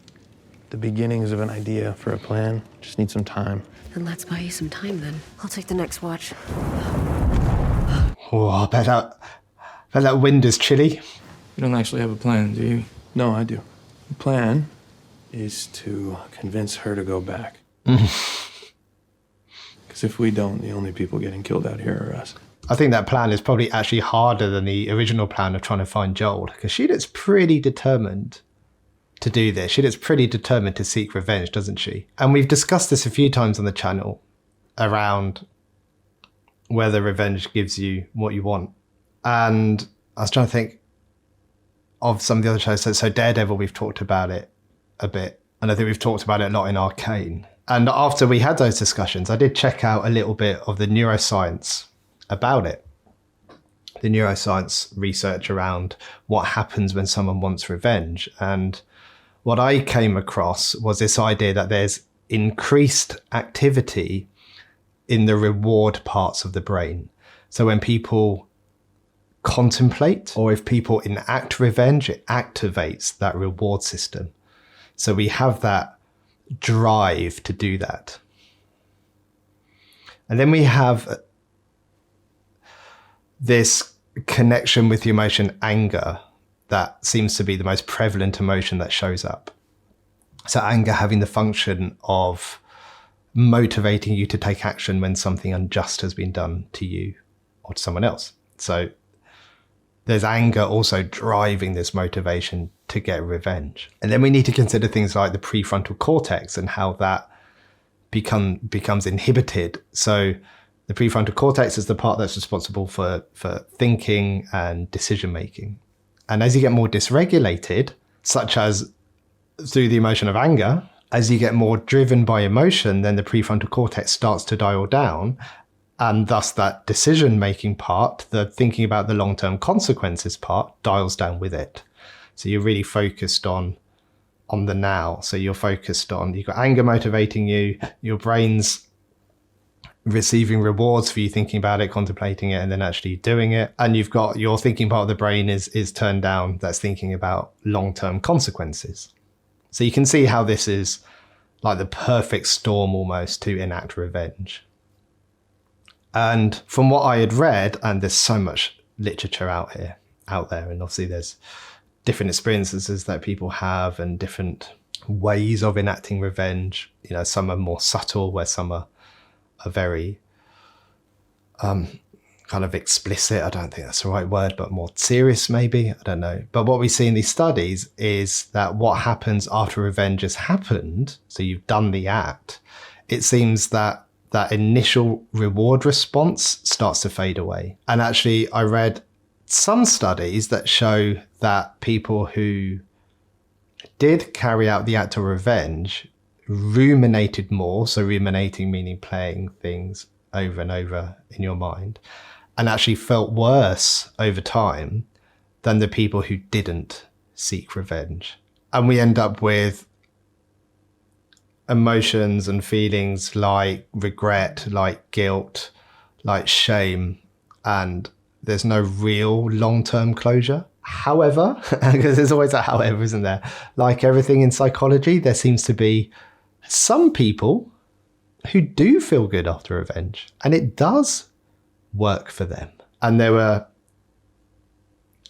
the beginnings of an idea for a plan. Just need some time. And let's buy you some time then. I'll take the next watch. Oh, I bet that wind is chilly. You don't actually have a plan, do you? No, I do. The plan is to convince her to go back. Because if we don't, the only people getting killed out here are us. I think that plan is probably actually harder than the original plan of trying to find Joel, because she looks pretty determined to do this. She looks pretty determined to seek revenge, doesn't she? And we've discussed this a few times on the channel around whether revenge gives you what you want. And I was trying to think of some of the other shows. So Daredevil, we've talked about it a bit. And I think we've talked about it a lot in Arcane. And after we had those discussions, I did check out a little bit of the neuroscience about it. The neuroscience research around what happens when someone wants revenge. And what I came across was this idea that there's increased activity in the reward parts of the brain. So when people contemplate, or if people enact revenge, it activates that reward system. So we have that drive to do that. And then we have this connection with the emotion anger that seems to be the most prevalent emotion that shows up. So anger having the function of motivating you to take action when something unjust has been done to you or to someone else. So there's anger also driving this motivation to get revenge. And then we need to consider things like the prefrontal cortex and how that becomes inhibited. So the prefrontal cortex is the part that's responsible for thinking and decision making. And as you get more dysregulated, such as through the emotion of anger, as you get more driven by emotion, then the prefrontal cortex starts to dial down. And thus that decision-making part, the thinking about the long-term consequences part, dials down with it. So you're really focused on the now. So you're focused on, you've got anger motivating you, your brain's receiving rewards for you thinking about it, contemplating it, and then actually doing it. And you've got your thinking part of the brain is turned down, that's thinking about long-term consequences. So you can see how this is like the perfect storm almost to enact revenge. And from what I had read, and there's so much literature out there, and obviously there's different experiences that people have and different ways of enacting revenge. You know, some are more subtle, where some are very kind of explicit. I don't think that's the right word, but more serious maybe. I don't know. But what we see in these studies is that what happens after revenge has happened, so you've done the act, it seems that that initial reward response starts to fade away. And actually, I read some studies that show that people who did carry out the act of revenge ruminated more. So ruminating meaning playing things over and over in your mind, and actually felt worse over time than the people who didn't seek revenge. And we end up with emotions and feelings like regret, like guilt, like shame, and there's no real long-term closure. However, because there's always a however, isn't there? Like everything in psychology, there seems to be some people who do feel good after revenge, and it does work for them. And there were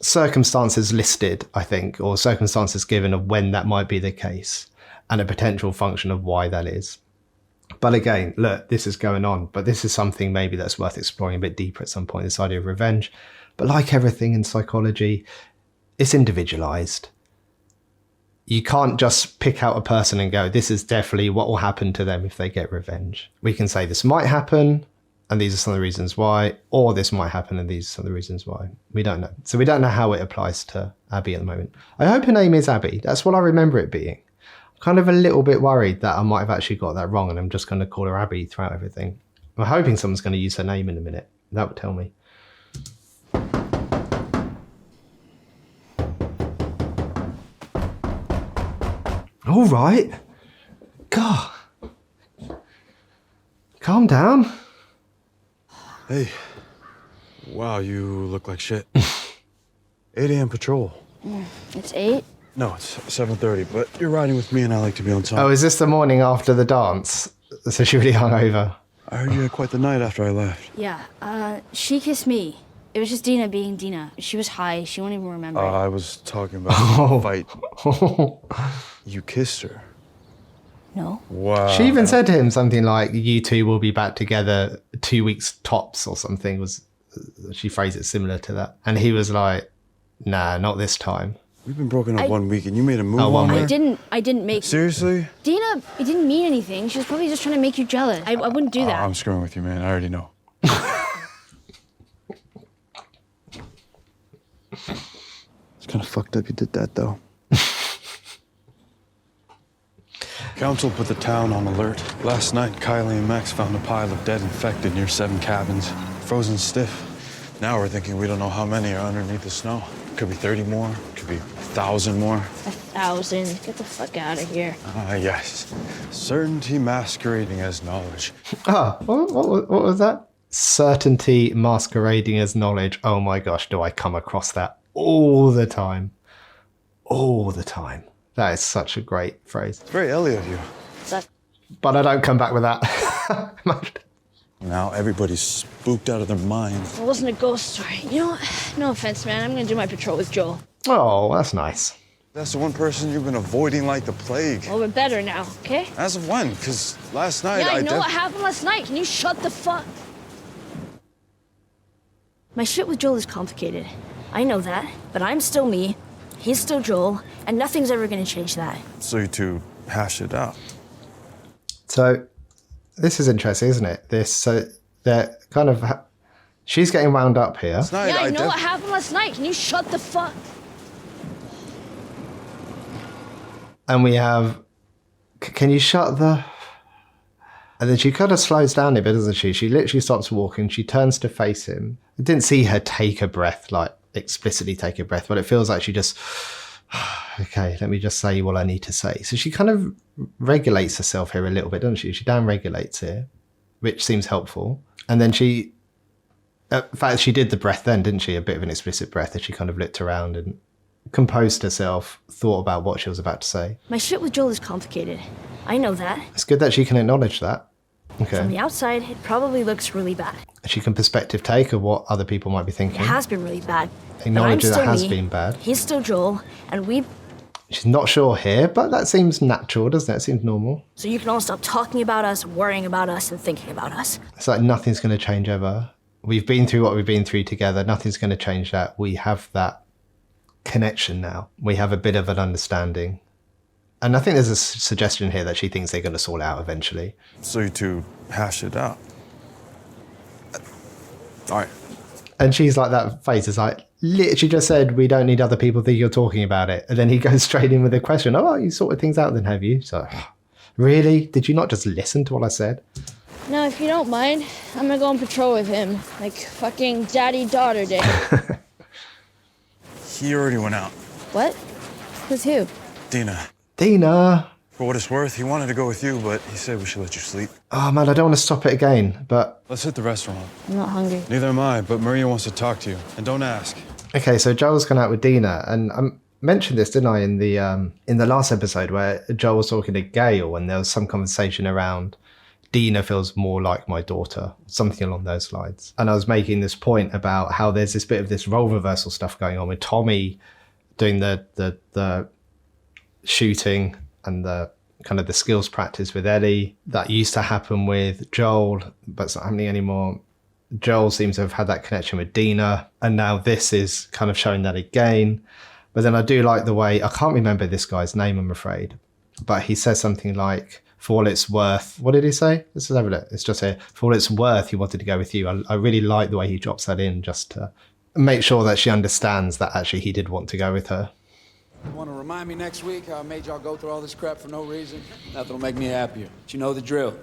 circumstances listed, I think, or circumstances given of when that might be the case, and a potential function of why that is. But again, look, this is going on, but this is something maybe that's worth exploring a bit deeper at some point, this idea of revenge. But like everything in psychology, it's individualized. You can't just pick out a person and go, this is definitely what will happen to them if they get revenge. We can say this might happen, and these are some of the reasons why, or this might happen, and these are some of the reasons why. We don't know. So we don't know how it applies to Abby at the moment. I hope her name is Abby. That's what I remember it being. I'm kind of a little bit worried that I might have actually got that wrong, and I'm just going to call her Abby throughout everything. I'm hoping someone's going to use her name in a minute. That would tell me. All right. God, calm down. Hey. Wow, you look like shit. 8 a.m. patrol. It's 8? No, it's 7:30, but you're riding with me and I like to be on time. Oh, is this the morning after the dance? So she really hungover. I heard you had quite the night after I left. Yeah, she kissed me. It was just Dina being Dina. She was high. She won't even remember. I was talking about the fight. You kissed her. No. Wow. She even said to him something like, you two will be back together 2 weeks tops or something. She phrased it similar to that. And he was like, nah, not this time. We've been broken up 1 week and you made a move on her? I didn't make... Seriously? Dina, it didn't mean anything. She was probably just trying to make you jealous. I wouldn't do that. I'm screwing with you, man. I already know. It's kind of fucked up you did that, though. Council put the town on alert. Last night, Kylie and Max found a pile of dead infected near 7 cabins, frozen stiff. Now we're thinking we don't know how many are underneath the snow. Could be 30 more, could be 1,000 more. 1,000? Get the fuck out of here. Yes. Certainty masquerading as knowledge. What was that? Certainty masquerading as knowledge. Oh my gosh, do I come across that all the time. All the time. That is such a great phrase. It's very Ellie of you. But I don't come back with that. Now everybody's spooked out of their minds. It wasn't a ghost story. You know what? No offense, man. I'm gonna do my patrol with Joel. Oh, that's nice. That's the one person you've been avoiding like the plague. Well, we're better now, okay? As of when? Because last night Yeah, I know what happened last night. Can you shut the fuck? My shit with Joel is complicated. I know that, but I'm still me. He's still Joel, and nothing's ever gonna change that. So you two hash it out. So this is interesting, isn't it? They're kind of... she's getting wound up here. Yeah, I know what happened last night. Can you shut the fuck? And we have... Can you shut the... And then she kind of slows down a bit, doesn't she? She literally stops walking. She turns to face him. I didn't see her take a breath, like explicitly take a breath, but it feels like she just... okay, let me just say what I need to say. So she kind of regulates herself here a little bit, doesn't she? She down-regulates here, which seems helpful. And then she... in fact, she did the breath then, didn't she? A bit of an explicit breath as she kind of looked around and composed herself, thought about what she was about to say. My shit with Joel is complicated. I know that. It's good that she can acknowledge that. Okay. From the outside, it probably looks really bad. She can perspective take of what other people might be thinking. It has been really bad. Acknowledge that it has me. been bad. He's still Joel, and we... She's not sure here, but that seems natural, doesn't it? It seems normal. So you can all stop talking about us, worrying about us, and thinking about us. It's like nothing's going to change ever. We've been through what we've been through together. Nothing's going to change that. We have that connection now. We have a bit of an understanding. And I think there's a suggestion here that she thinks they're going to sort out eventually. So you two hash it out. All right. And she's like, that face is like, literally just said, we don't need other people think you're talking about it. And then he goes straight in with a question. Oh, you sorted things out then, have you? So, really? Did you not just listen to what I said? Now, if you don't mind, I'm gonna go on patrol with him. Like fucking daddy-daughter day. He already went out. What? Who's who? Dina. Dina. For what it's worth, he wanted to go with you, but he said we should let you sleep. Oh, man, I don't want to stop it again, but... Let's hit the restaurant. I'm not hungry. Neither am I, but Maria wants to talk to you. And don't ask. Okay, so Joel's gone out with Dina, and I mentioned this, didn't I, in the last episode where Joel was talking to Gail, and there was some conversation around Dina feels more like my daughter, something along those lines. And I was making this point about how there's this bit of this role reversal stuff going on with Tommy doing the shooting and the kind of the skills practice with Ellie. That used to happen with Joel, but it's not happening anymore. Joel seems to have had that connection with Dina, and now this is kind of showing that again. But then I do like the way, I can't remember this guy's name, I'm afraid, but he says something like, for all it's worth, what did he say? Let's just have a look. It's just here. For all it's worth, he wanted to go with you. I really like the way he drops that in, just to make sure that she understands that actually he did want to go with her. You want to remind me next week how I made y'all go through all this crap for no reason? Nothing will make me happier. But you know the drill.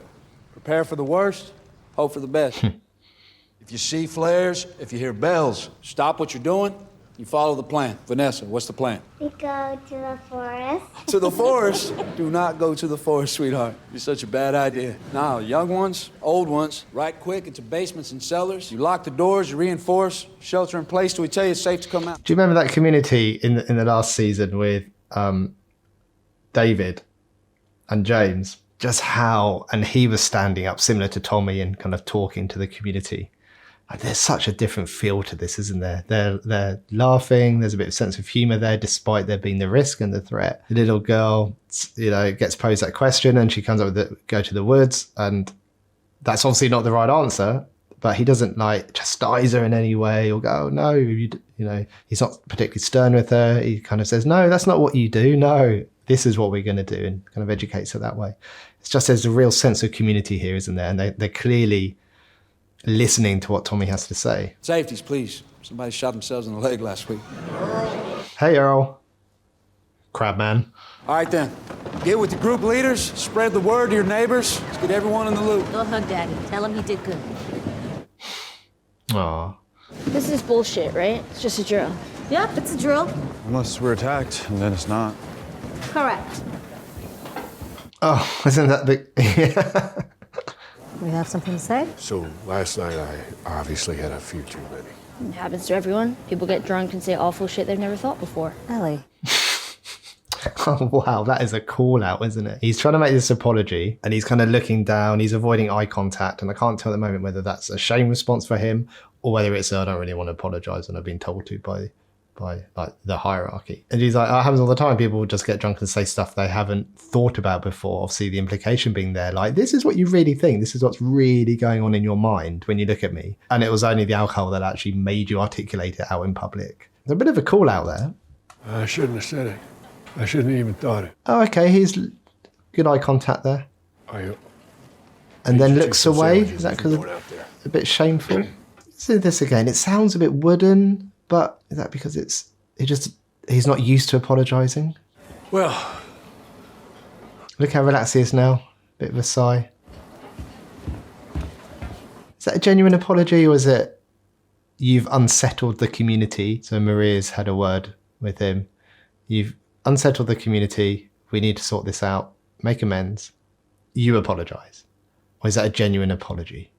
Prepare for the worst, hope for the best. If you see flares, if you hear bells, stop what you're doing. You follow the plan. Vanessa, what's the plan? We go to the forest. To the forest? Do not go to the forest, sweetheart. You're such a bad idea. Now, young ones, old ones, right quick into basements and cellars. You lock the doors, you reinforce, shelter in place till we tell you it's safe to come out. Do you remember that community in the last season with David and James? Just how, and he was standing up similar to Tommy and kind of talking to the community. And there's such a different feel to this, isn't there? They're laughing. There's a bit of sense of humour there, despite there being the risk and the threat. The little girl, gets posed that question, and she comes up with go to the woods, and that's obviously not the right answer. But he doesn't chastise her in any way or go, oh, no, he's not particularly stern with her. He kind of says, no, that's not what you do. No, this is what we're going to do, and kind of educates her that way. It's just there's a real sense of community here, isn't there? And they're clearly listening to what Tommy has to say. Safeties, please. Somebody shot themselves in the leg last week. Hey, Earl. Crabman. All right, then. Get with the group leaders. Spread the word to your neighbors. Let's get everyone in the loop. Go hug Daddy. Tell him he did good. Aw. This is bullshit, right? It's just a drill. Yep, it's a drill. Unless we're attacked, and then it's not. Correct. Oh, isn't that the... We have something to say? So last night I obviously had a few too many. It happens to everyone. People get drunk and say awful shit they've never thought before. Ellie. Oh, wow, that is a call out, isn't it? He's trying to make this apology and he's kind of looking down, he's avoiding eye contact, and I can't tell at the moment whether that's a shame response for him or whether it's I don't really want to apologise and I've been told to by like the hierarchy. And he's like, oh, it happens all the time. People will just get drunk and say stuff they haven't thought about before. Obviously the implication being there, like, this is what you really think. This is what's really going on in your mind when you look at me. And it was only the alcohol that actually made you articulate it out in public. There's a bit of a call out there. I shouldn't have said it. I shouldn't have even thought it. Oh, okay. He's good eye contact there. And then looks away. Is that because a bit shameful? See this again. It sounds a bit wooden. But is that because he's not used to apologising? Well, look how relaxed he is now. Bit of a sigh. Is that a genuine apology, or is it you've unsettled the community? So Maria's had a word with him. You've unsettled the community. We need to sort this out. Make amends. You apologise. Or is that a genuine apology?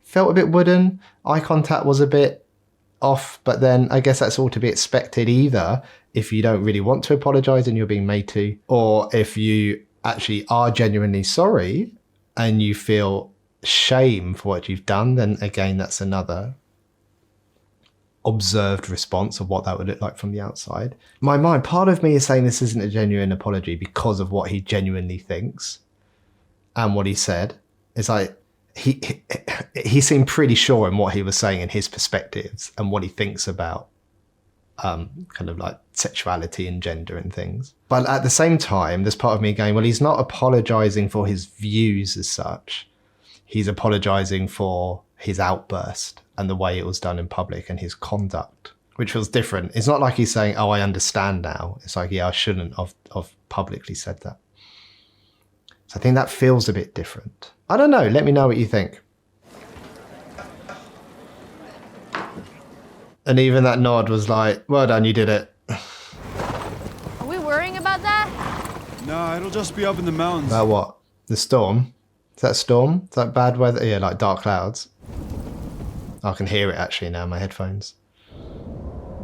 Felt a bit wooden. Eye contact was a bit off, but then I guess that's all to be expected, either if you don't really want to apologise and you're being made to, or if you actually are genuinely sorry and you feel shame for what you've done, then again that's another observed response of what that would look like from the outside. My mind, part of me is saying this isn't a genuine apology because of what he genuinely thinks and what he said. It's like he seemed pretty sure in what he was saying in his perspectives and what he thinks about kind of like sexuality and gender and things. But at the same time, there's part of me going, well, he's not apologising for his views as such. He's apologising for his outburst and the way it was done in public and his conduct, which feels different. It's not like he's saying, oh, I understand now. It's like, yeah, I shouldn't have publicly said that. So I think that feels a bit different. I don't know. Let me know what you think. And even that nod was like, well done, you did it. Are we worrying about that? No, it'll just be up in the mountains. About what? The storm? Is that storm? Is that bad weather? Yeah, like dark clouds. I can hear it actually now in my headphones.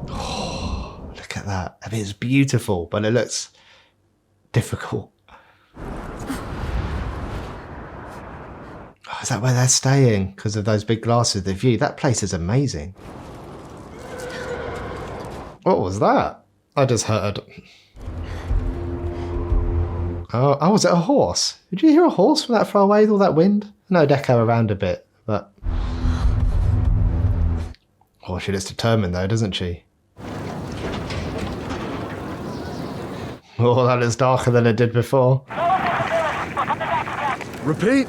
Oh, look at that. I mean, it's beautiful, but it looks difficult. Is that where they're staying? Because of those big glasses, the view. That place is amazing. What was that? I just heard. Oh, was it a horse? Did you hear a horse from that far away with all that wind? I know it'd echo around a bit, but... Oh, she looks determined though, doesn't she? Oh, that looks darker than it did before. Repeat.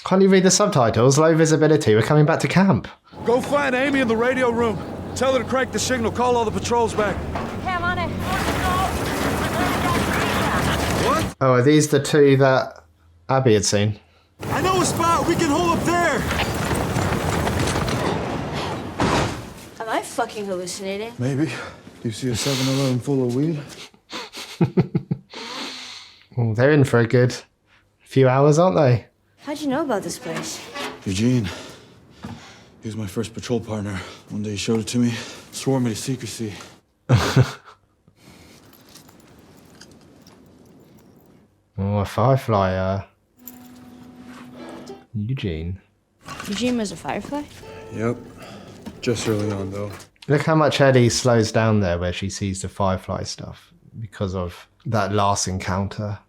Can't you read the subtitles? Low visibility. We're coming back to camp. Go find Amy in the radio room. Tell her to crank the signal. Call all the patrols back. Okay, I'm on it. What? Oh, are these the two that Abby had seen? I know a spot we can hold up there. Am I fucking hallucinating? Maybe. You see a 7-Eleven full of weed? Well, they're in for a good few hours, aren't they? How'd you know about this place? Eugene. He was my first patrol partner. One day he showed it to me, swore me to secrecy. Oh, a firefly, Eugene. Eugene was a firefly? Yep. Just early on, though. Look how much Ellie slows down there where she sees the firefly stuff because of that last encounter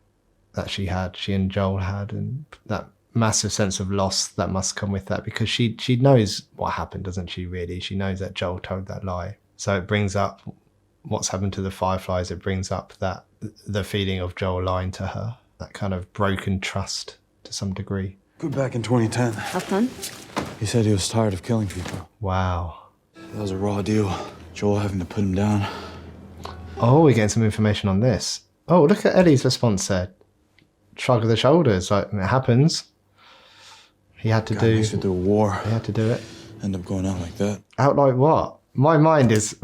that she and Joel had, and that massive sense of loss that must come with that, because she knows what happened, doesn't she, really? She knows that Joel told that lie. So it brings up what's happened to the fireflies. It brings up that the feeling of Joel lying to her, that kind of broken trust to some degree. Good back in 2010. How fun? He said he was tired of killing people. Wow. That was a raw deal. Joel having to put him down. Oh, we're getting some information on this. Oh, look at Ellie's response there. Shrug of the shoulders, like, it happens. He had to Makes it through a war. He had to do it. End up going out like that. Out like what? My mind is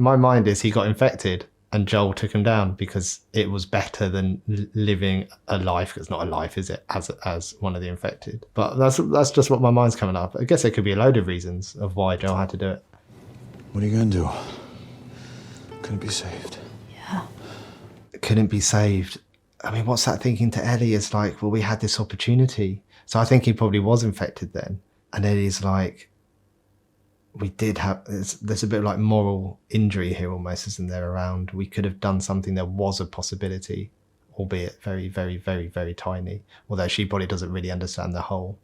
he got infected and Joel took him down because it was better than living a life. It's not a life, is it? As one of the infected. But that's just what my mind's coming up. I guess there could be a load of reasons of why Joel had to do it. What are you gonna do? Couldn't be saved. Yeah. Couldn't be saved. I mean, what's that thinking to Ellie? It's like, well, we had this opportunity. So I think he probably was infected then. And Ellie's like, we did have, there's a bit of like moral injury here almost, isn't there, around we could have done something. There was a possibility, albeit very, very, very, very tiny. Although she probably doesn't really understand the whole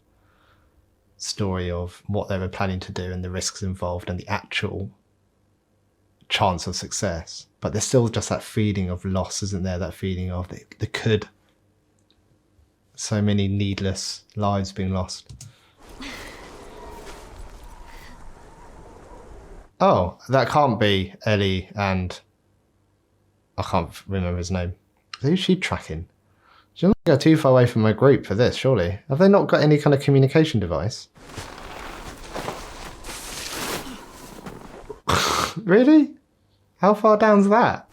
story of what they were planning to do and the risks involved and the actual chance of success. But there's still just that feeling of loss, isn't there? That feeling of the could. So many needless lives being lost. Oh, that can't be Ellie and... I can't remember his name. Who's she tracking? She doesn't go too far away from my group for this, surely. Have they not got any kind of communication device? Really? How far down's that?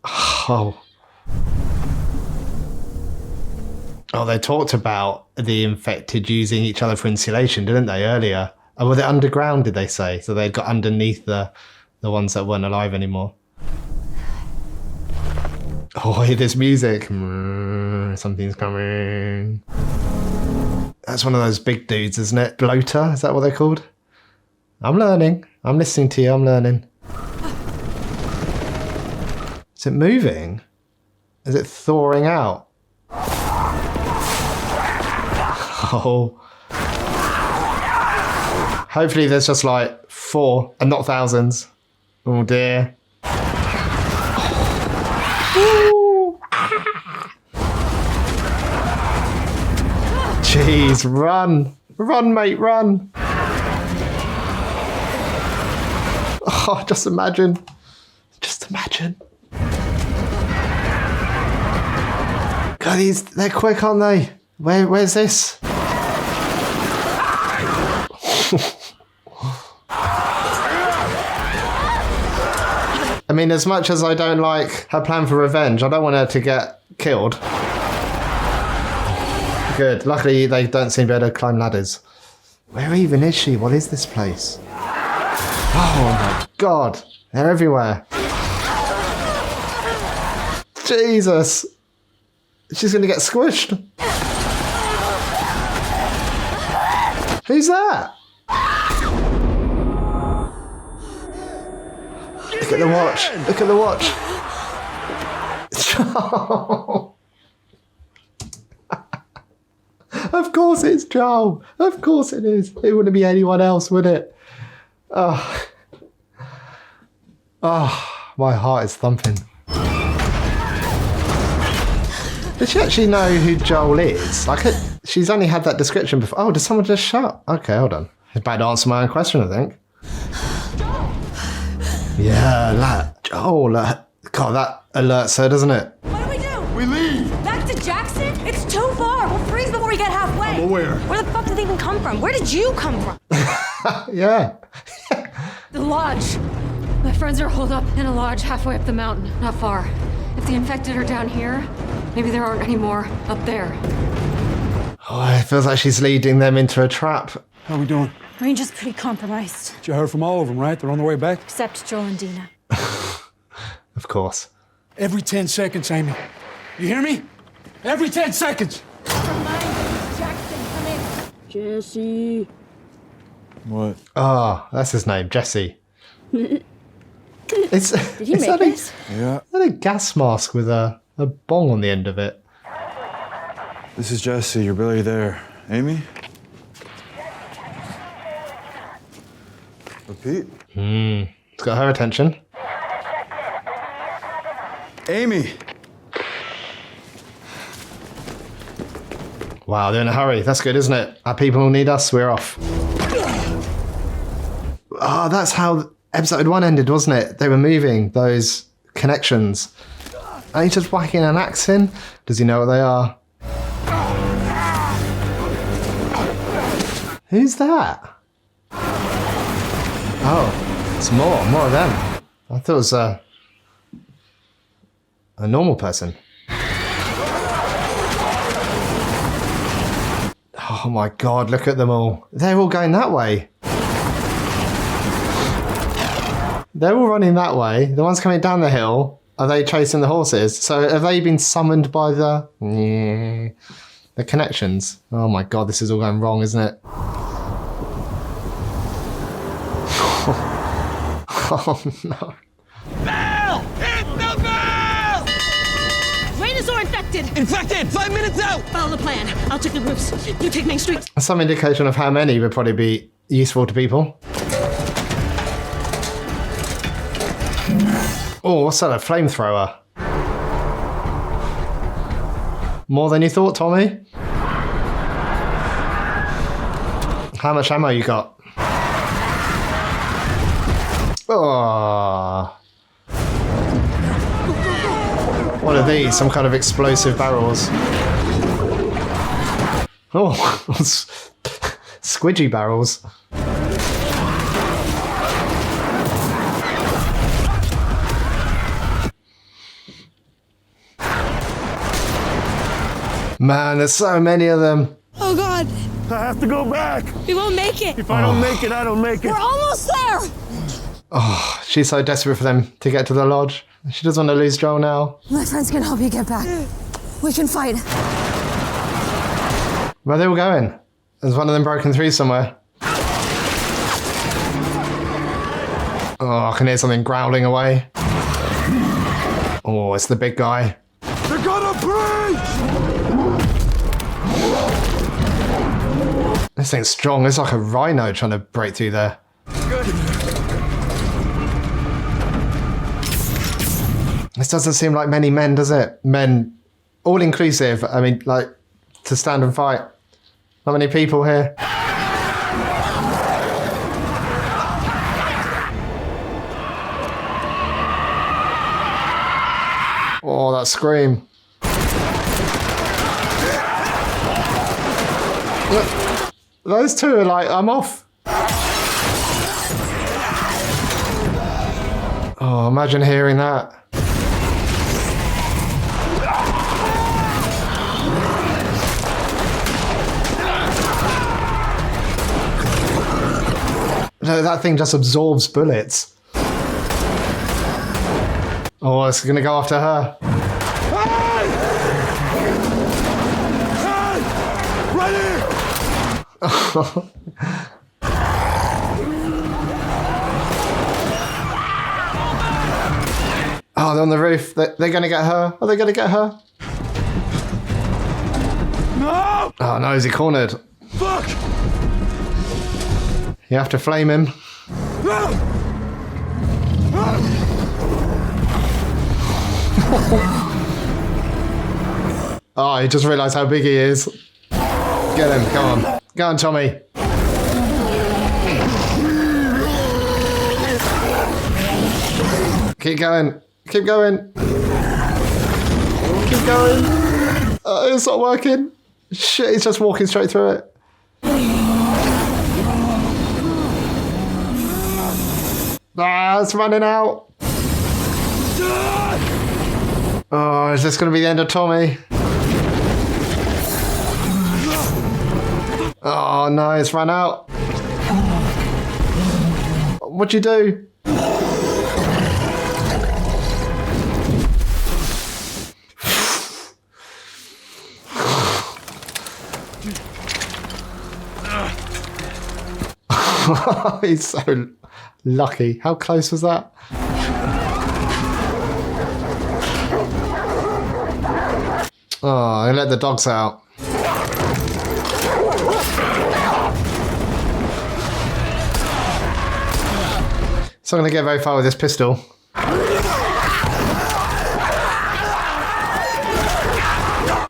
Oh. Oh, they talked about the infected using each other for insulation, didn't they, earlier? Oh, were they underground, did they say? So they got underneath the ones that weren't alive anymore. Oh, hear this music. Something's coming. That's one of those big dudes, isn't it? Bloater, is that what they're called? I'm learning. I'm listening to you, I'm learning. Is it moving? Is it thawing out? Oh. Hopefully there's just like 4 and not thousands. Oh dear. Jeez, run. Run, mate, run. Oh, just imagine. Just imagine. God, they're quick, aren't they? Where's this? I mean, as much as I don't like her plan for revenge, I don't want her to get killed. Good. Luckily, they don't seem to be able to climb ladders. Where even is she? What is this place? Oh my God. They're everywhere. Jesus. She's going to get squished. Who's that? Look at the watch. Look at the watch. Of course it's Joel. Of course it is. It wouldn't be anyone else, would it? Oh. Oh, my heart is thumping. Does she actually know who Joel is? Like, she's only had that description before. Oh, did someone just shut? Okay, hold on. It's about to answer my own question, I think. Yeah, Joel. God, that alerts her, doesn't it? What do we do? We leave. Back to Jackson? It's too far. We'll freeze before we get halfway. But where? Where the fuck did they even come from? Where did you come from? Yeah. The lodge. My friends are holed up in a lodge halfway up the mountain, not far. If the infected are down here, maybe there aren't any more up there. Oh, it feels like she's leading them into a trap. How we doing? Range is pretty compromised. But you heard from all of them, right? They're on their way back? Except Joel and Dina. Of course. Every 10 seconds, Amy. You hear me? Every 10 seconds! Jackson, come in. Jesse. What? Oh, that's his name, Jesse. Did he make this? Yeah. Is that a gas mask with a bong on the end of it? This is Jesse. You're barely there. Amy? Repeat. It's got her attention. Amy! Wow, they're in a hurry. That's good, isn't it? Our people will need us. We're off. Oh, that's how episode 1 ended, wasn't it? They were moving those connections. And he's just whacking an axe in. Does he know what they are? Who's that? Oh, it's more of them. I thought it was a normal person. Oh my God, look at them all. They're all going that way. They're all running that way. The ones coming down the hill, are they chasing the horses? So have they been summoned by the connections? Oh my God, this is all going wrong, isn't it? Oh no. Bell! Hit the bell! Raiders are infected! Infected! 5 minutes out! Follow the plan. I'll take the roofs. You take Main Street. Some indication of how many would probably be useful to people. Oh, what's that? A flamethrower? More than you thought, Tommy? How much ammo you got? Oh. What are these? Some kind of explosive barrels. Oh, squidgy barrels. Man, there's so many of them. Oh God! I have to go back! We won't make it. If I don't make it, I don't make it. We're almost there. Oh, she's so desperate for them to get to the lodge. She doesn't want to lose Joel now. My friends can help you get back. We can fight. Where are they all going? There's one of them broken through somewhere. Oh, I can hear something growling away. Oh, it's the big guy. They're gonna breach! This thing's strong. It's like a rhino trying to break through there. This doesn't seem like many men, does it? Men, all inclusive. I mean, like, to stand and fight. Not many people here. Oh, that scream. Look, those two are like, I'm off. Oh, imagine hearing that. No, that thing just absorbs bullets. Oh, it's gonna go after her. Right here! Oh, they're on the roof. They're gonna get her. Are they gonna get her? No! Oh no, is he cornered? Fuck! You have to flame him. Oh, he just realised how big he is. Get him, go on. Go on, Tommy. Keep going. Keep going. Keep going. It's not working. Shit, he's just walking straight through it. Ah, it's running out. Oh, is this going to be the end of Tommy? Oh no, it's run out. What'd you do? He's so lucky. How close was that? Oh, I let the dogs out. It's not going to get very far with this pistol.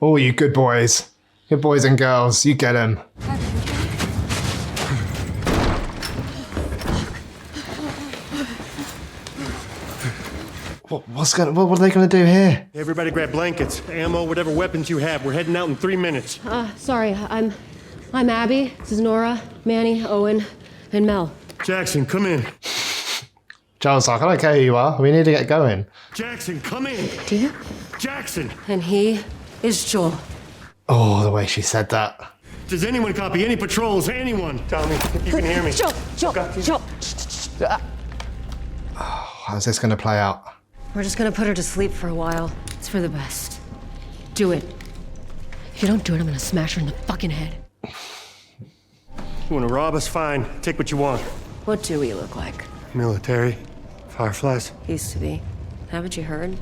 Oh, you good boys. Good boys and girls. You get them. What are they going to do here? Everybody grab blankets, ammo, whatever weapons you have. We're heading out in 3 minutes. Sorry, I'm Abby. This is Nora, Manny, Owen, and Mel. Jackson, come in. Joel's like, I don't care who you are. We need to get going. Jackson, come in. Dear? Jackson. And he is Joel. Oh, the way she said that. Does anyone copy any patrols? Anyone? Tell me if you can hear me. Joel. How's this going to play out? We're just gonna put her to sleep for a while. It's for the best. Do it. If you don't do it, I'm gonna smash her in the fucking head. You wanna rob us? Fine. Take what you want. What do we look like? Military. Fireflies. Used to be. Haven't you heard?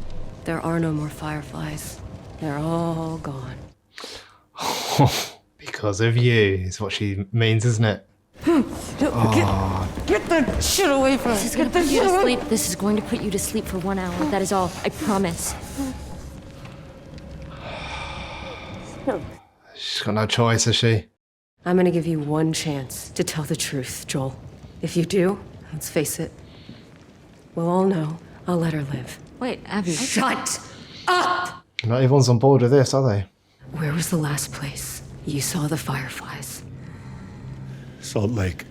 There are no more fireflies. They're all gone. Because of you, is what she means, isn't it? Get that shit away from me. This is going to put you to sleep. This is going to put you to sleep for 1 hour. That is all. I promise. She's got no choice, has she? I'm gonna give you one chance to tell the truth, Joel. If you do, let's face it, we'll all know I'll let her live. Wait, Abby. Shut up! Not everyone's on board with this, are they? Where was the last place you saw the fireflies? Salt Lake.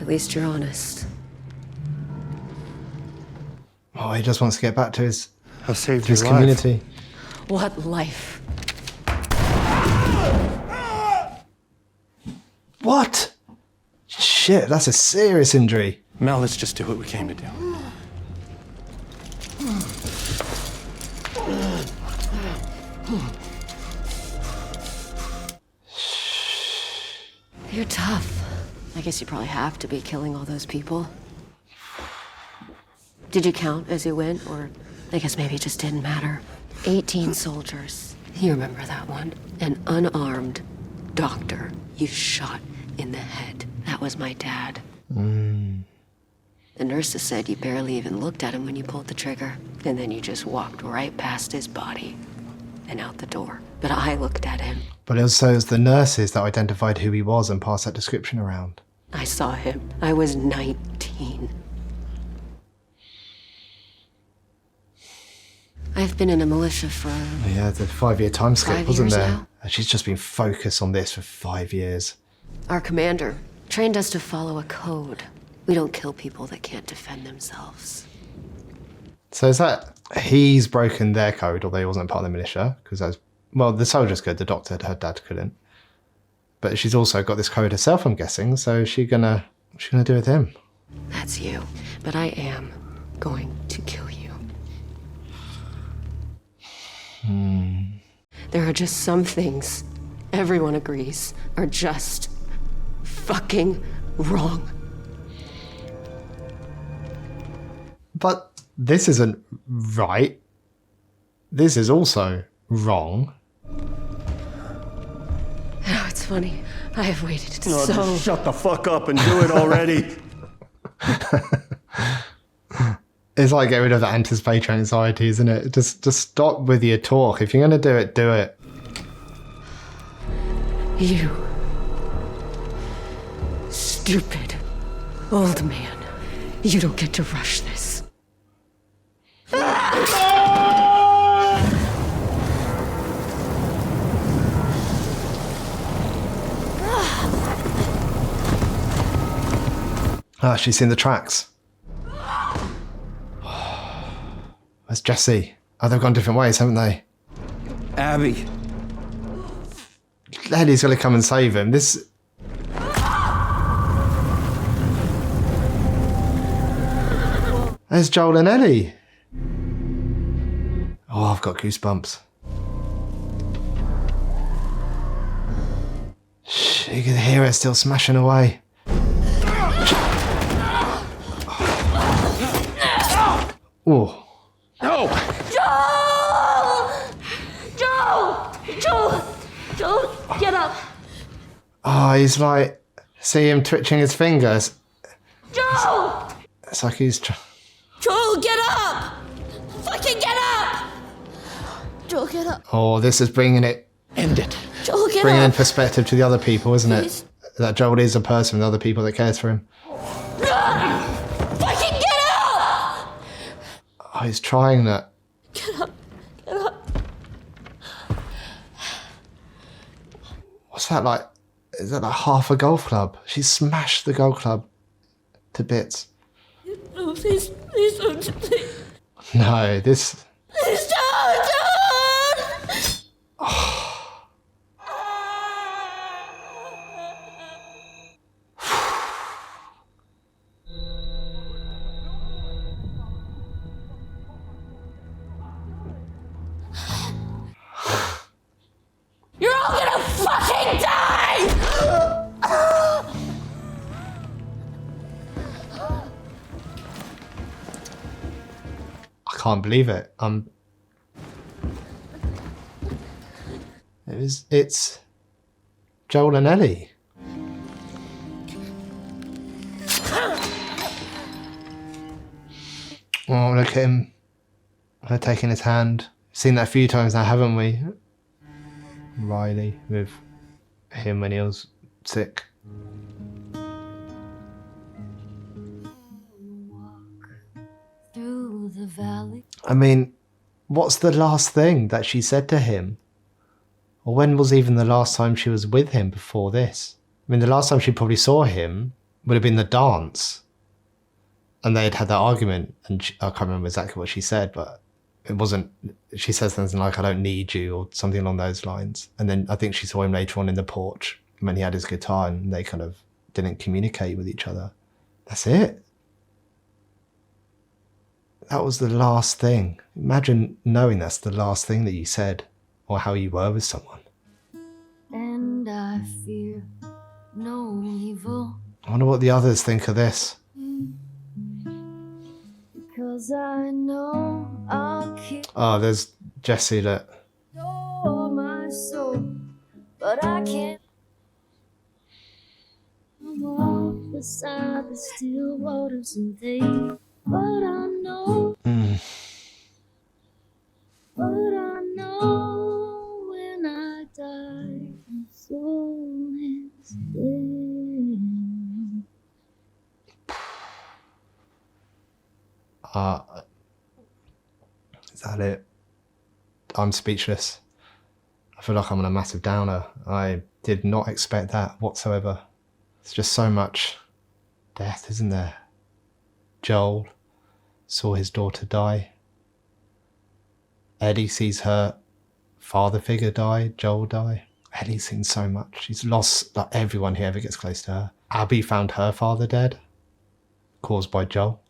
At least you're honest. Oh, he just wants to get back to his his community. What life? What? Shit, that's a serious injury. Mel, let's just do what we came to do. You're tough. I guess you probably have to be killing all those people. Did you count as you went, or I guess maybe it just didn't matter? 18 soldiers. You remember that one? An unarmed doctor you shot in the head. That was my dad. The nurses said you barely even looked at him when you pulled the trigger, and then you just walked right past his body and out the door. But I looked at him. But also it was the nurses that identified who he was and passed that description around. I saw him. I was 19. I've been in a militia for... Yeah, the 5-year time skip, 5 wasn't years there? now. And she's just been focused on this for 5 years. Our commander trained us to follow a code. We don't kill people that can't defend themselves. So is that he's broken their code, although he wasn't part of the militia? Because that's, well, the soldiers could, the doctor, her dad couldn't. But she's also got this code herself, I'm guessing. So what's she gonna do with him? That's you. But I am going to kill you. There are just some things everyone agrees are just fucking wrong. But this isn't right. This is also wrong. Oh, it's funny. I have waited No, so... just shut the fuck up and do it already. It's like get rid of the anticipatory anxiety, isn't it? Just stop with your talk. If you're going to do it, do it. You stupid old man. You don't get to rush this. Ah, she's seen the tracks. Where's Jesse? Oh, they've gone different ways, haven't they? Abby. Eddie's going to come and save him. This... There's Joel and Ellie. Oh, I've got goosebumps. Shh, you can hear it still smashing away. Oh. No! Joel, get up. Oh, he's like... See him twitching his fingers. Joel! It's like he's... Joel, get up! Fucking get up! Joel, get up. Oh, this is bringing it... End it. Joel, get Bringing in up. perspective to the other people, isn't Please. it? That Joel is a person with other people that cares for him. Fucking get up! Oh, he's trying that. Get up. Get up. What's that like? Is that like half a golf club? She smashed the golf club to bits. No, please don't. Please, No, this... please don't. You're all gonna fucking die! I can't believe it. It's Joel and Ellie. Oh, look at him. Her taking his hand. Seen that a few times now, haven't we? Riley with him when he was sick. Through the valley. I mean, what's the last thing that she said to him? Or when was even the last time she was with him before this? I mean, the last time she probably saw him would have been the dance. And they had had that argument, and I can't remember exactly what she said, but it wasn't... She says something like, I don't need you, or something along those lines. And then I think she saw him later on in the porch when he had his guitar, and they kind of didn't communicate with each other. That's it. That was the last thing. Imagine knowing that's the last thing that you said, or how you were with someone. And I fear no evil. I wonder what the others think of this. Because I know I'll keep Oh, there's Jesse that... my soul, but I can't walk beside the still waters and they. But I know, but I know when I die, my soul is dead. Is that it? I'm speechless. I feel like I'm on a massive downer. I did not expect that whatsoever. It's just so much death, isn't there? Joel saw his daughter die. Eddie sees her father figure die, Joel die. Ellie's seen so much. She's lost like everyone who ever gets close to her. Abby found her father dead, caused by Joel.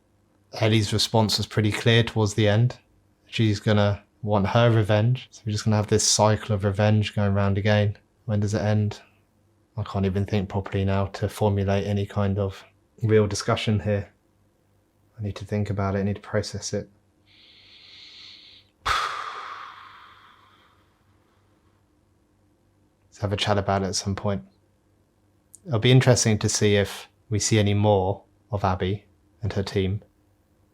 Ellie's response was pretty clear towards the end. She's gonna want her revenge. So we're just gonna have this cycle of revenge going round again. When does it end? I can't even think properly now to formulate any kind of real discussion here. I need to think about it, I need to process it. Let's have a chat about it at some point. It'll be interesting to see if we see any more of Abby and her team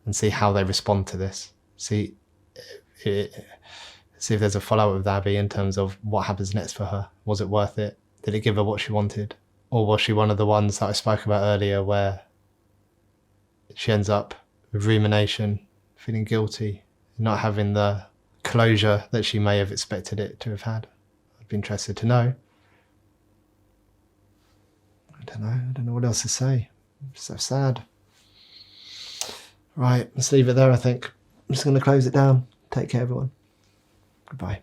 and see how they respond to this. See if there's a follow-up with Abby in terms of what happens next for her. Was it worth it? Did it give her what she wanted? Or was she one of the ones that I spoke about earlier where she ends up with rumination, feeling guilty, not having the closure that she may have expected it to have had? I'd be interested to know. I don't know what else to say. It's so sad. Right, let's leave it there, I think. I'm just going to close it down. Take care, everyone. Goodbye.